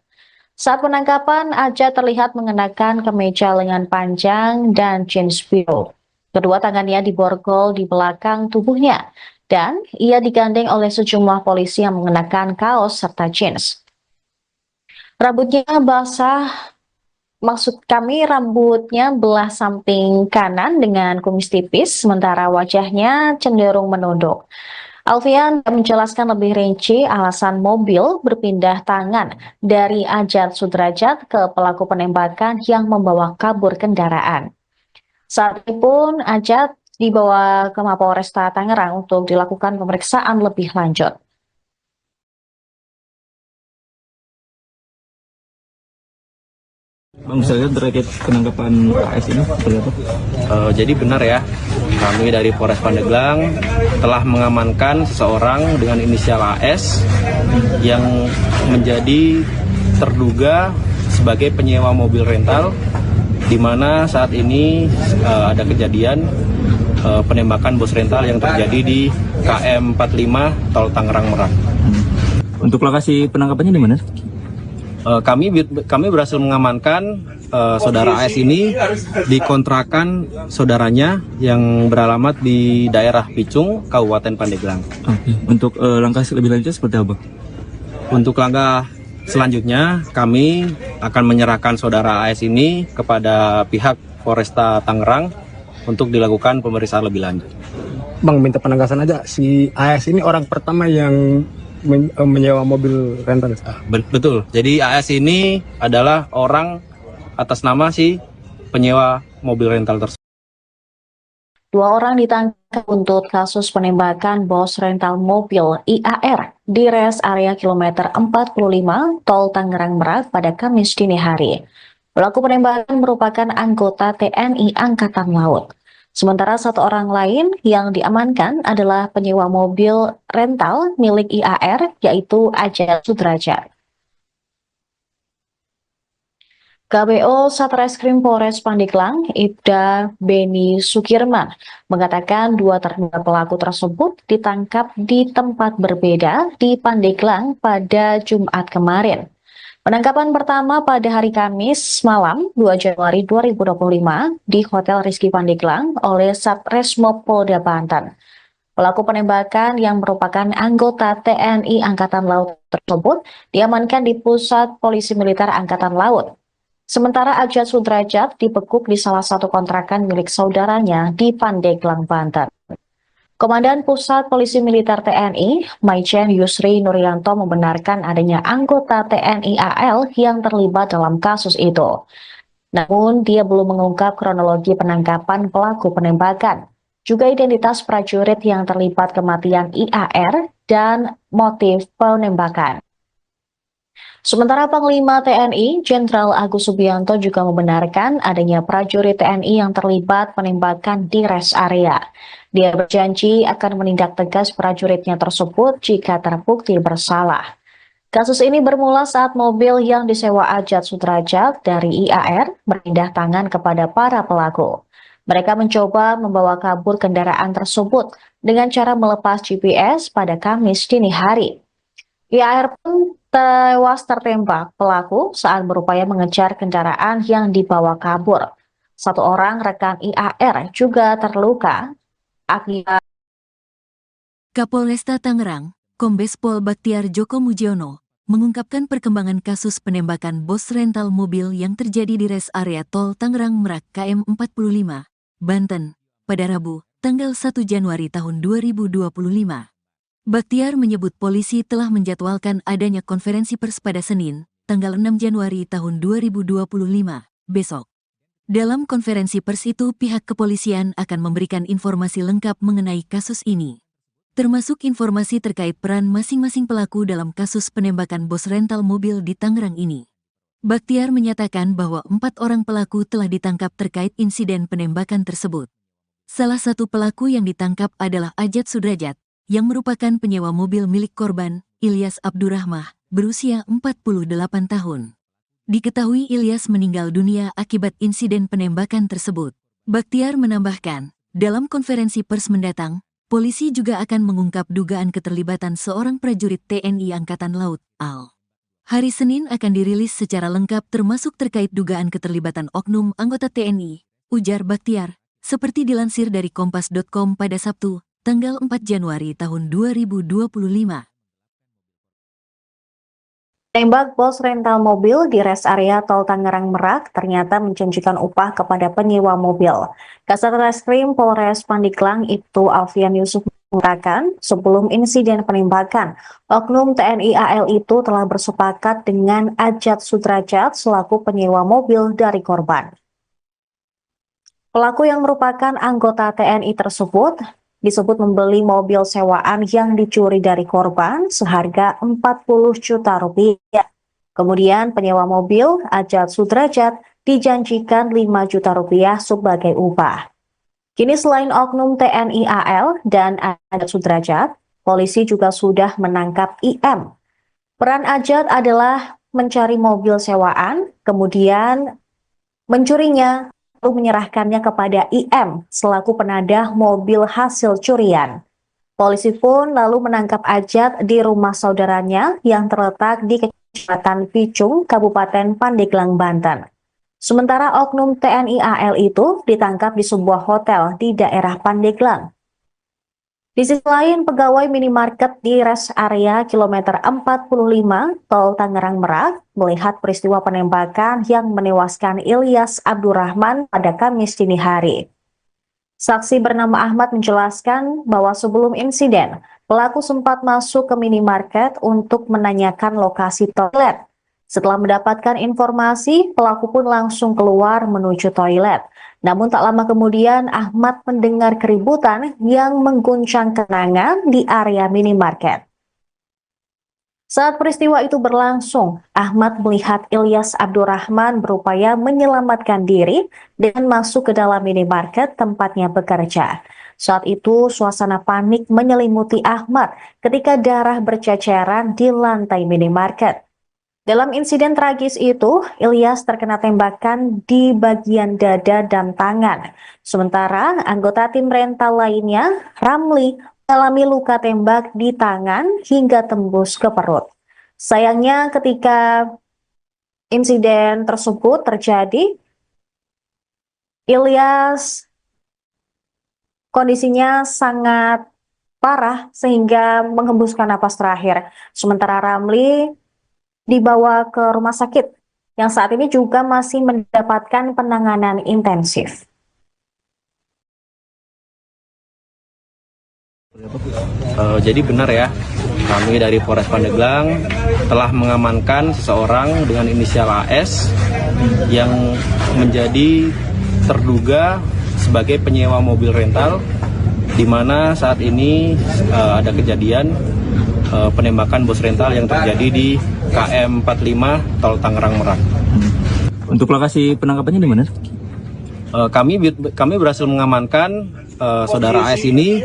Saat penangkapan, Ajat terlihat mengenakan kemeja lengan panjang dan jeans biru. Kedua tangannya diborgol di belakang tubuhnya, dan ia digandeng oleh sejumlah polisi yang mengenakan kaos serta jeans. Rambutnya basah, maksud kami rambutnya belah samping kanan dengan kumis tipis, sementara wajahnya cenderung menunduk. Alfian menjelaskan lebih rinci alasan mobil berpindah tangan dari Ajat Sudrajat ke pelaku penembakan yang membawa kabur kendaraan. Saat itu pun Ajat dibawa ke Mapolresta Tangerang untuk dilakukan pemeriksaan lebih lanjut. Bang, saya terkait penangkapan AS ini seperti apa? Jadi benar ya, kami dari Polres Pandeglang telah mengamankan seseorang dengan inisial AS yang menjadi terduga sebagai penyewa mobil rental, di mana saat ini ada kejadian penembakan bos rental yang terjadi di KM 45 Tol Tangerang Merak. Untuk lokasi penangkapannya di mana? Kami berhasil mengamankan saudara AS ini di kontrakan saudaranya yang beralamat di daerah Picung, Kabupaten Pandeglang. Oke. Untuk langkah lebih lanjut seperti apa? Untuk langkah selanjutnya, kami akan menyerahkan saudara AS ini kepada pihak Polresta Tangerang untuk dilakukan pemeriksaan lebih lanjut. Bang, minta penegasan aja, si AS ini orang pertama yang menyewa mobil rental. Betul, jadi AS ini adalah orang atas nama si penyewa mobil rental tersebut. 2 orang ditangkap untuk kasus penembakan bos rental mobil IAR di res area kilometer 45 Tol Tangerang Merak pada Kamis dini hari. Pelaku penembakan merupakan anggota TNI Angkatan Laut. Sementara 1 orang lain yang diamankan adalah penyewa mobil rental milik IAR, yaitu Ajat Sudrajat. KBO Satreskrim Polres Pandeglang, Ibda Beni Sukirman, mengatakan 2 terduga pelaku tersebut ditangkap di tempat berbeda di Pandeglang pada Jumat kemarin. Penangkapan pertama pada hari Kamis malam 2 Januari 2025 di Hotel Rizky Pandeglang oleh Satreskrim Polda Banten. Pelaku penembakan yang merupakan anggota TNI Angkatan Laut tersebut diamankan di Pusat Polisi Militer Angkatan Laut. Sementara Ajat Sudrajat dibekuk di salah satu kontrakan milik saudaranya di Pandeglang, Banten. Komandan Pusat Polisi Militer TNI, Maijen Yusri Nuryanto, membenarkan adanya anggota TNI AL yang terlibat dalam kasus itu. Namun, dia belum mengungkap kronologi penangkapan pelaku penembakan, juga identitas prajurit yang terlibat kematian IAR dan motif penembakan. Sementara Panglima TNI, Jenderal Agus Subianto, juga membenarkan adanya prajurit TNI yang terlibat penembakan di res area. Dia berjanji akan menindak tegas prajuritnya tersebut jika terbukti bersalah. Kasus ini bermula saat mobil yang disewa Ajat Sudrajat dari IAR berpindah tangan kepada para pelaku. Mereka mencoba membawa kabur kendaraan tersebut dengan cara melepas GPS pada Kamis dini hari. IAR pun tewas tertembak pelaku saat berupaya mengejar kendaraan yang dibawa kabur. 1 orang rekan IAR juga terluka akibat. Kapolresta Tangerang, Kombes Pol Baktiar Joko Mujiono, mengungkapkan perkembangan kasus penembakan bos rental mobil yang terjadi di res area Tol Tangerang Merak KM 45, Banten, pada Rabu, tanggal 1 Januari tahun 2025. Baktiar menyebut polisi telah menjadwalkan adanya konferensi pers pada Senin, tanggal 6 Januari tahun 2025, besok. Dalam konferensi pers itu, pihak kepolisian akan memberikan informasi lengkap mengenai kasus ini, termasuk informasi terkait peran masing-masing pelaku dalam kasus penembakan bos rental mobil di Tangerang ini. Baktiar menyatakan bahwa 4 orang pelaku telah ditangkap terkait insiden penembakan tersebut. Salah satu pelaku yang ditangkap adalah Ajat Sudrajat, yang merupakan penyewa mobil milik korban, Ilyas Abdurrahmah, berusia 48 tahun. Diketahui Ilyas meninggal dunia akibat insiden penembakan tersebut. Baktiar menambahkan, dalam konferensi pers mendatang, polisi juga akan mengungkap dugaan keterlibatan seorang prajurit TNI Angkatan Laut, AL. Hari Senin akan dirilis secara lengkap termasuk terkait dugaan keterlibatan oknum anggota TNI, ujar Baktiar, seperti dilansir dari Kompas.com pada Sabtu, tanggal 4 Januari tahun 2025. Tembak bos rental mobil di res area Tol Tangerang Merak ternyata menjanjikan upah kepada penyewa mobil. Kasat Reskrim Polres Pandeglang Ibtu Alfian Yusuf mengatakan, sebelum insiden penembakan, oknum TNI AL itu telah bersepakat dengan Ajat Sudrajat selaku penyewa mobil dari korban. Pelaku yang merupakan anggota TNI tersebut disebut membeli mobil sewaan yang dicuri dari korban seharga 40 juta rupiah. Kemudian penyewa mobil, Ajat Sudrajat, dijanjikan 5 juta rupiah sebagai upah. Kini selain oknum TNI AL dan Ajat Sudrajat, polisi juga sudah menangkap IM. Peran Ajat adalah mencari mobil sewaan, kemudian mencurinya, lalu menyerahkannya kepada IM selaku penadah mobil hasil curian. Polisi pun lalu menangkap Ajat di rumah saudaranya yang terletak di Kecamatan Picung, Kabupaten Pandeglang, Banten. Sementara oknum TNI AL itu ditangkap di sebuah hotel di daerah Pandeglang. Di sisi lain, pegawai minimarket di rest area kilometer 45 Tol Tangerang Merak melihat peristiwa penembakan yang menewaskan Ilyas Abdurrahman pada Kamis dini hari. Saksi bernama Ahmad menjelaskan bahwa sebelum insiden, pelaku sempat masuk ke minimarket untuk menanyakan lokasi toilet. Setelah mendapatkan informasi, pelaku pun langsung keluar menuju toilet. Namun tak lama kemudian Ahmad mendengar keributan yang mengguncang kenangan di area minimarket. Saat peristiwa itu berlangsung, Ahmad melihat Ilyas Abdurrahman berupaya menyelamatkan diri dengan masuk ke dalam minimarket tempatnya bekerja. Saat itu suasana panik menyelimuti Ahmad ketika darah berceceran di lantai minimarket. Dalam insiden tragis itu, Ilyas terkena tembakan di bagian dada dan tangan. Sementara anggota tim rental lainnya, Ramli, mengalami luka tembak di tangan hingga tembus ke perut. Sayangnya ketika insiden tersebut terjadi, Ilyas kondisinya sangat parah sehingga menghembuskan napas terakhir. Sementara Ramli dibawa ke rumah sakit yang saat ini juga masih mendapatkan penanganan intensif. Jadi benar ya, kami dari Polres Pandeglang telah mengamankan seseorang dengan inisial AS yang menjadi terduga sebagai penyewa mobil rental, di mana saat ini ada kejadian penembakan bos rental yang terjadi di KM 45 Tol Tangerang Merak. Untuk lokasi penangkapannya di mana? Kami berhasil mengamankan saudara AS ini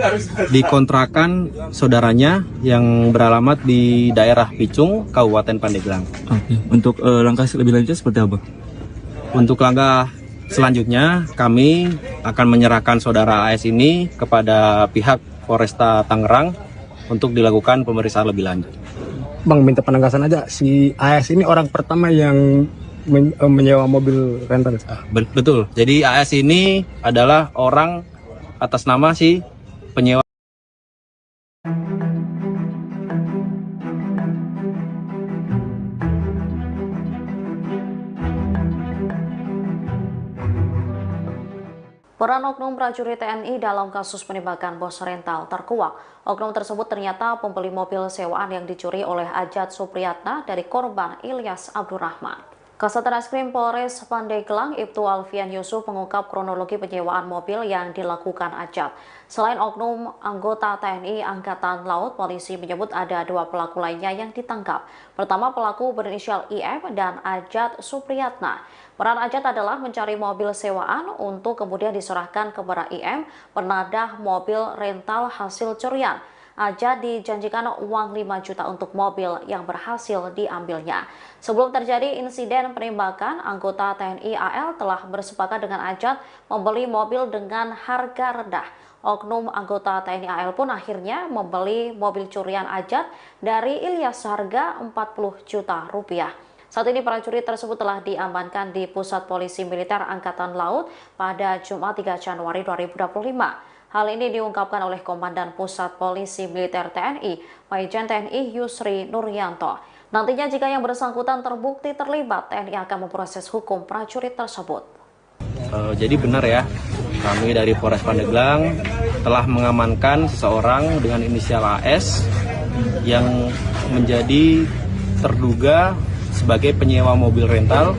di kontrakan saudaranya yang beralamat di daerah Picung, Kabupaten Pandeglang. Oke. Untuk langkah lebih lanjut seperti apa? Untuk langkah selanjutnya, kami akan menyerahkan saudara AS ini kepada pihak Polresta Tangerang untuk dilakukan pemeriksaan lebih lanjut. Bang, minta penegasan aja, si AS ini orang pertama yang menyewa mobil rental. Betul, jadi AS ini adalah orang atas nama si penyewa. Peran oknum prajurit TNI dalam kasus penembakan bos rental terkuak. Oknum tersebut ternyata pembeli mobil sewaan yang dicuri oleh Ajat Supriyatna dari korban Ilyas Abdurrahman. Kasat Reskrim Polres Pandeglang Ibtu Alfian Yusuf mengungkap kronologi penyewaan mobil yang dilakukan Ajat. Selain oknum anggota TNI Angkatan Laut, polisi menyebut ada 2 pelaku lainnya yang ditangkap. Pertama, pelaku berinisial IM dan Ajat Supriyatna. Peran Ajat adalah mencari mobil sewaan untuk kemudian diserahkan kepada IM, penadah mobil rental hasil curian. Ajat dijanjikan uang 5 juta untuk mobil yang berhasil diambilnya. Sebelum terjadi insiden penembakan, anggota TNI AL telah bersepakat dengan Ajat membeli mobil dengan harga rendah. Oknum anggota TNI AL pun akhirnya membeli mobil curian Ajat dari Ilyas seharga 40 juta rupiah. Saat ini prajurit tersebut telah diamankan di Pusat Polisi Militer Angkatan Laut pada Jumat 3 Januari 2025. Hal ini diungkapkan oleh Komandan Pusat Polisi Militer TNI, Majen TNI Yusri Nuryanto. Nantinya jika yang bersangkutan terbukti terlibat, TNI akan memproses hukum prajurit tersebut. Jadi benar ya, kami dari Polres Pandeglang telah mengamankan seseorang dengan inisial AS yang menjadi terduga sebagai penyewa mobil rental,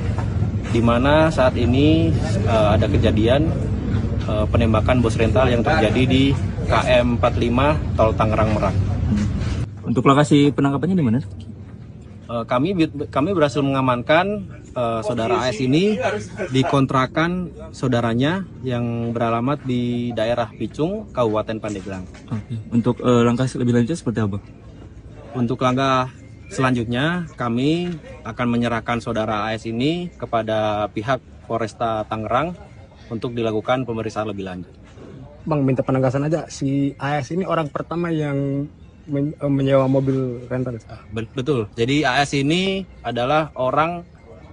di mana saat ini ada kejadian penembakan bos rental yang terjadi di KM 45 Tol Tangerang Merak. Untuk lokasi penangkapannya di mana? Kami berhasil mengamankan saudara AS ini di kontrakan saudaranya yang beralamat di daerah Picung, Kabupaten Pandeglang. Oke. Untuk langkah lebih lanjut seperti apa? Untuk langkah selanjutnya, kami akan menyerahkan saudara AS ini kepada pihak Polresta Tangerang untuk dilakukan pemeriksaan lebih lanjut. Bang, minta penegasan aja, si AS ini orang pertama yang menyewa mobil rental. Betul, jadi AS ini adalah orang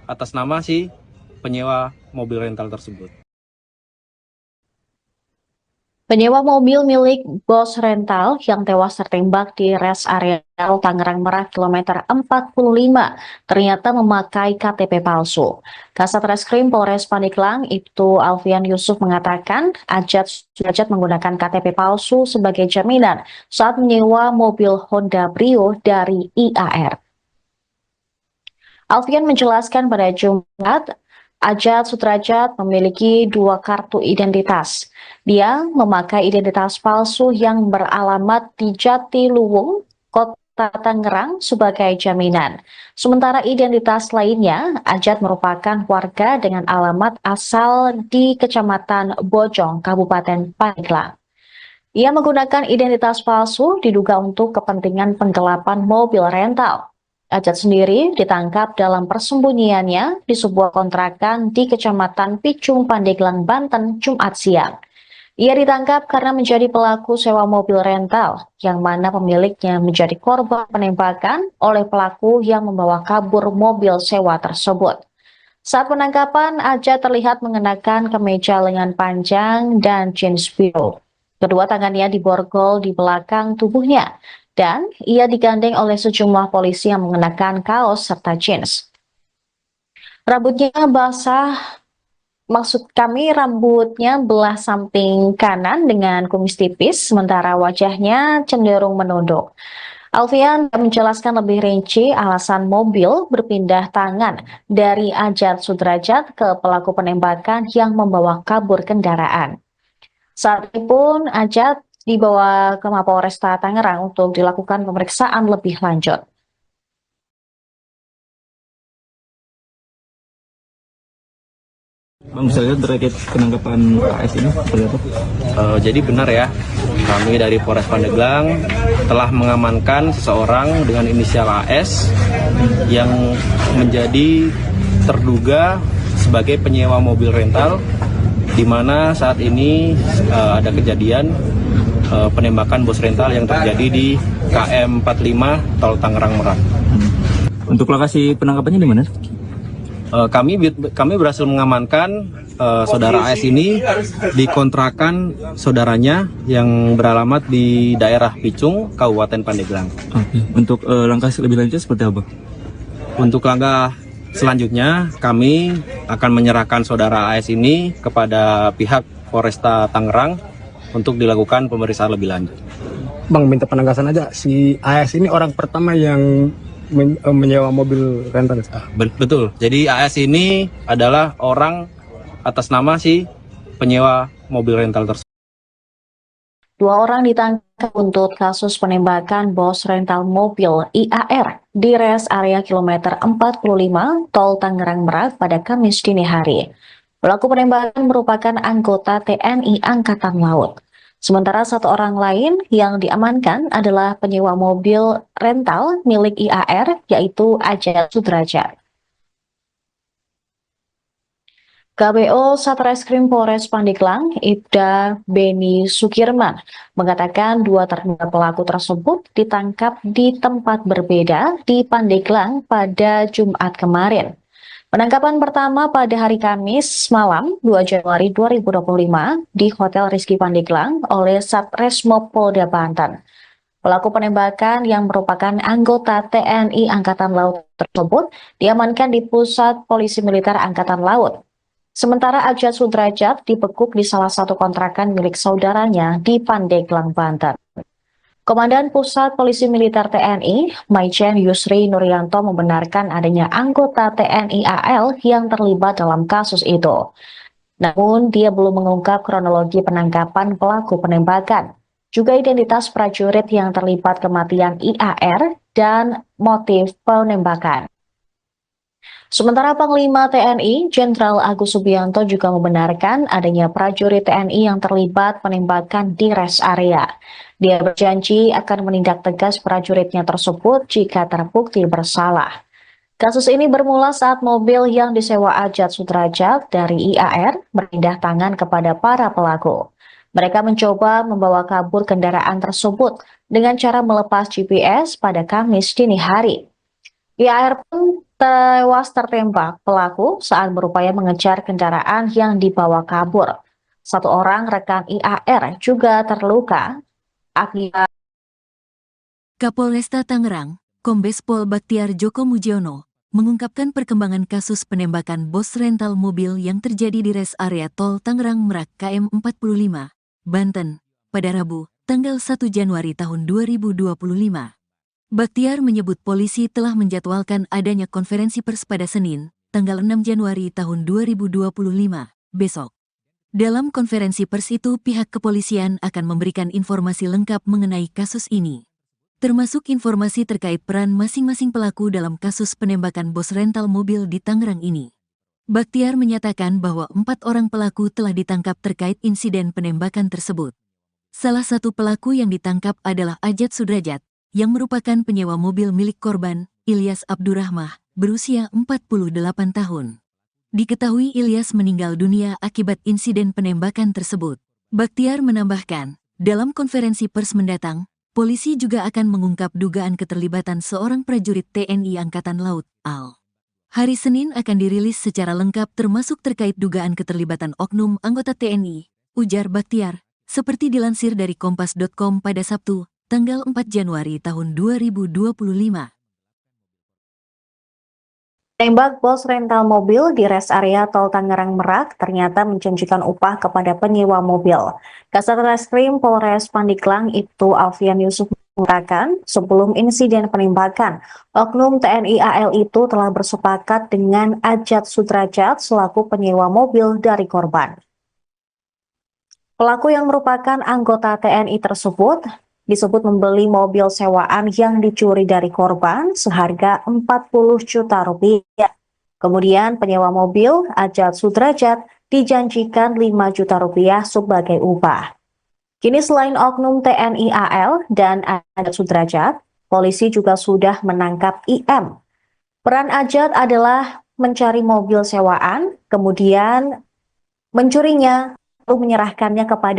atas nama si penyewa mobil rental tersebut. Penyewa mobil milik bos rental yang tewas tertembak di res area Tangerang Merak kilometer 45 ternyata memakai KTP palsu. Kasat Reskrim Polres Pandeglang Ibtu Alfian Yusuf mengatakan Ajat menggunakan KTP palsu sebagai jaminan saat menyewa mobil Honda Brio dari IAR. Alfian menjelaskan pada Jumat, Ajat Sudrajat memiliki 2 kartu identitas. Dia memakai identitas palsu yang beralamat di Jatiluwung, Kota Tangerang sebagai jaminan. Sementara identitas lainnya, Ajat merupakan warga dengan alamat asal di Kecamatan Bojong, Kabupaten Pandeglang. Ia menggunakan identitas palsu diduga untuk kepentingan penggelapan mobil rental. Ajat sendiri ditangkap dalam persembunyiannya di sebuah kontrakan di Kecamatan Picung, Pandeglang, Banten, Jumat siang. Ia ditangkap karena menjadi pelaku sewa mobil rental, yang mana pemiliknya menjadi korban penembakan oleh pelaku yang membawa kabur mobil sewa tersebut. Saat penangkapan, Ajat terlihat mengenakan kemeja lengan panjang dan jeans biru. Kedua tangannya diborgol di belakang tubuhnya, dan ia digandeng oleh sejumlah polisi yang mengenakan kaos serta jeans. Rambutnya basah, rambutnya belah samping kanan dengan kumis tipis, sementara wajahnya cenderung menunduk. Alfian menjelaskan lebih rinci alasan mobil berpindah tangan dari Ajat Sudrajat ke pelaku penembakan yang membawa kabur kendaraan. Saat itu pun Ajat dibawa ke Mapolresta Tangerang untuk dilakukan pemeriksaan lebih lanjut. Bang, bisa lihat terkait penangkapan AS ini seperti apa? Jadi benar ya, kami dari Polres Pandeglang telah mengamankan seseorang dengan inisial AS yang menjadi terduga sebagai penyewa mobil rental, di mana saat ini ada kejadian penembakan bos rental yang terjadi di KM 45 Tol Tangerang Merak. Untuk lokasi penangkapannya di mana? Kami berhasil mengamankan saudara AS ini di kontrakan saudaranya yang beralamat di daerah Picung, Kabupaten Pandeglang. Oke. Untuk langkah lebih lanjut seperti apa? Untuk langkah selanjutnya, kami akan menyerahkan saudara AS ini kepada pihak Polresta Tangerang untuk dilakukan pemeriksaan lebih lanjut. Bang, minta penegasan aja, si AS ini orang pertama yang menyewa mobil rental. Betul, jadi AS ini adalah orang atas nama si penyewa mobil rental tersebut. 2 orang ditangkap untuk kasus penembakan bos rental mobil IAR di res area kilometer 45 Tol Tangerang Merak pada Kamis dini hari. Pelaku penembakan merupakan anggota TNI Angkatan Laut. Sementara 1 orang lain yang diamankan adalah penyewa mobil rental milik IAR, yaitu Ajat Sudrajat. KBO Satreskrim Polres Pandeglang, Ibda Beni Sukirman, mengatakan 2 terduga pelaku tersebut ditangkap di tempat berbeda di Pandeglang pada Jumat kemarin. Penangkapan pertama pada hari Kamis malam 2 Januari 2025 di Hotel Rizky Pandeglang oleh Satreskrim Polda Banten. Pelaku penembakan yang merupakan anggota TNI Angkatan Laut tersebut diamankan di Pusat Polisi Militer Angkatan Laut. Sementara Ajat Sudrajat dibekuk di salah satu kontrakan milik saudaranya di Pandeglang, Banten. Komandan Pusat Polisi Militer TNI, Maijen Yusri Nuryanto membenarkan adanya anggota TNI AL yang terlibat dalam kasus itu. Namun, dia belum mengungkap kronologi penangkapan pelaku penembakan. juga identitas prajurit yang terlibat kematian IAR dan motif penembakan. Sementara Panglima TNI, Jenderal Agus Subianto juga membenarkan adanya prajurit TNI yang terlibat penembakan di rest area. Dia berjanji akan menindak tegas prajuritnya tersebut jika terbukti bersalah. Kasus ini bermula saat mobil yang disewa Ajat Sudrajat dari IAR berpindah tangan kepada para pelaku. Mereka mencoba membawa kabur kendaraan tersebut dengan cara melepas GPS pada Kamis dini hari. IAR pun tewas tertembak pelaku saat berupaya mengejar kendaraan yang dibawa kabur. Satu orang rekan IAR juga terluka akibat. Kapolresta Tangerang, Kombes Pol Baktiar Djoko Mujiono, mengungkapkan perkembangan kasus penembakan bos rental mobil yang terjadi di res area tol Tangerang Merak KM 45, Banten, pada Rabu, tanggal 1 Januari tahun 2025. Baktiar menyebut polisi telah menjadwalkan adanya konferensi pers pada Senin, tanggal 6 Januari tahun 2025, besok. Dalam konferensi pers itu pihak kepolisian akan memberikan informasi lengkap mengenai kasus ini, termasuk informasi terkait peran masing-masing pelaku dalam kasus penembakan bos rental mobil di Tangerang ini. Baktiar menyatakan bahwa 4 orang pelaku telah ditangkap terkait insiden penembakan tersebut. Salah satu pelaku yang ditangkap adalah Ajat Sudrajat, yang merupakan penyewa mobil milik korban, Ilyas Abdurrahman, berusia 48 tahun. Diketahui Ilyas meninggal dunia akibat insiden penembakan tersebut. Baktiar menambahkan, dalam konferensi pers mendatang, polisi juga akan mengungkap dugaan keterlibatan seorang prajurit TNI Angkatan Laut, AL. Hari Senin akan dirilis secara lengkap termasuk terkait dugaan keterlibatan oknum anggota TNI, ujar Baktiar, seperti dilansir dari Kompas.com pada Sabtu, tanggal 4 Januari tahun 2025. Tembak bos rental mobil di rest area tol Tangerang Merak ternyata menjanjikan upah kepada penyewa mobil. Kasat Reskrim Polres Pandeglang Ibtu Alfian Yusuf mengatakan, sebelum insiden penembakan, oknum TNI AL itu telah bersepakat dengan Ajat Sudrajat selaku penyewa mobil dari korban. Pelaku yang merupakan anggota TNI tersebut disebut membeli mobil sewaan yang dicuri dari korban seharga 40 juta rupiah. Kemudian penyewa mobil, Ajat Sudrajat, dijanjikan 5 juta rupiah sebagai upah. Kini selain oknum TNI AL dan Ajat Sudrajat, polisi juga sudah menangkap IM. Peran Ajat adalah mencari mobil sewaan, kemudian mencurinya, lalu menyerahkannya kepada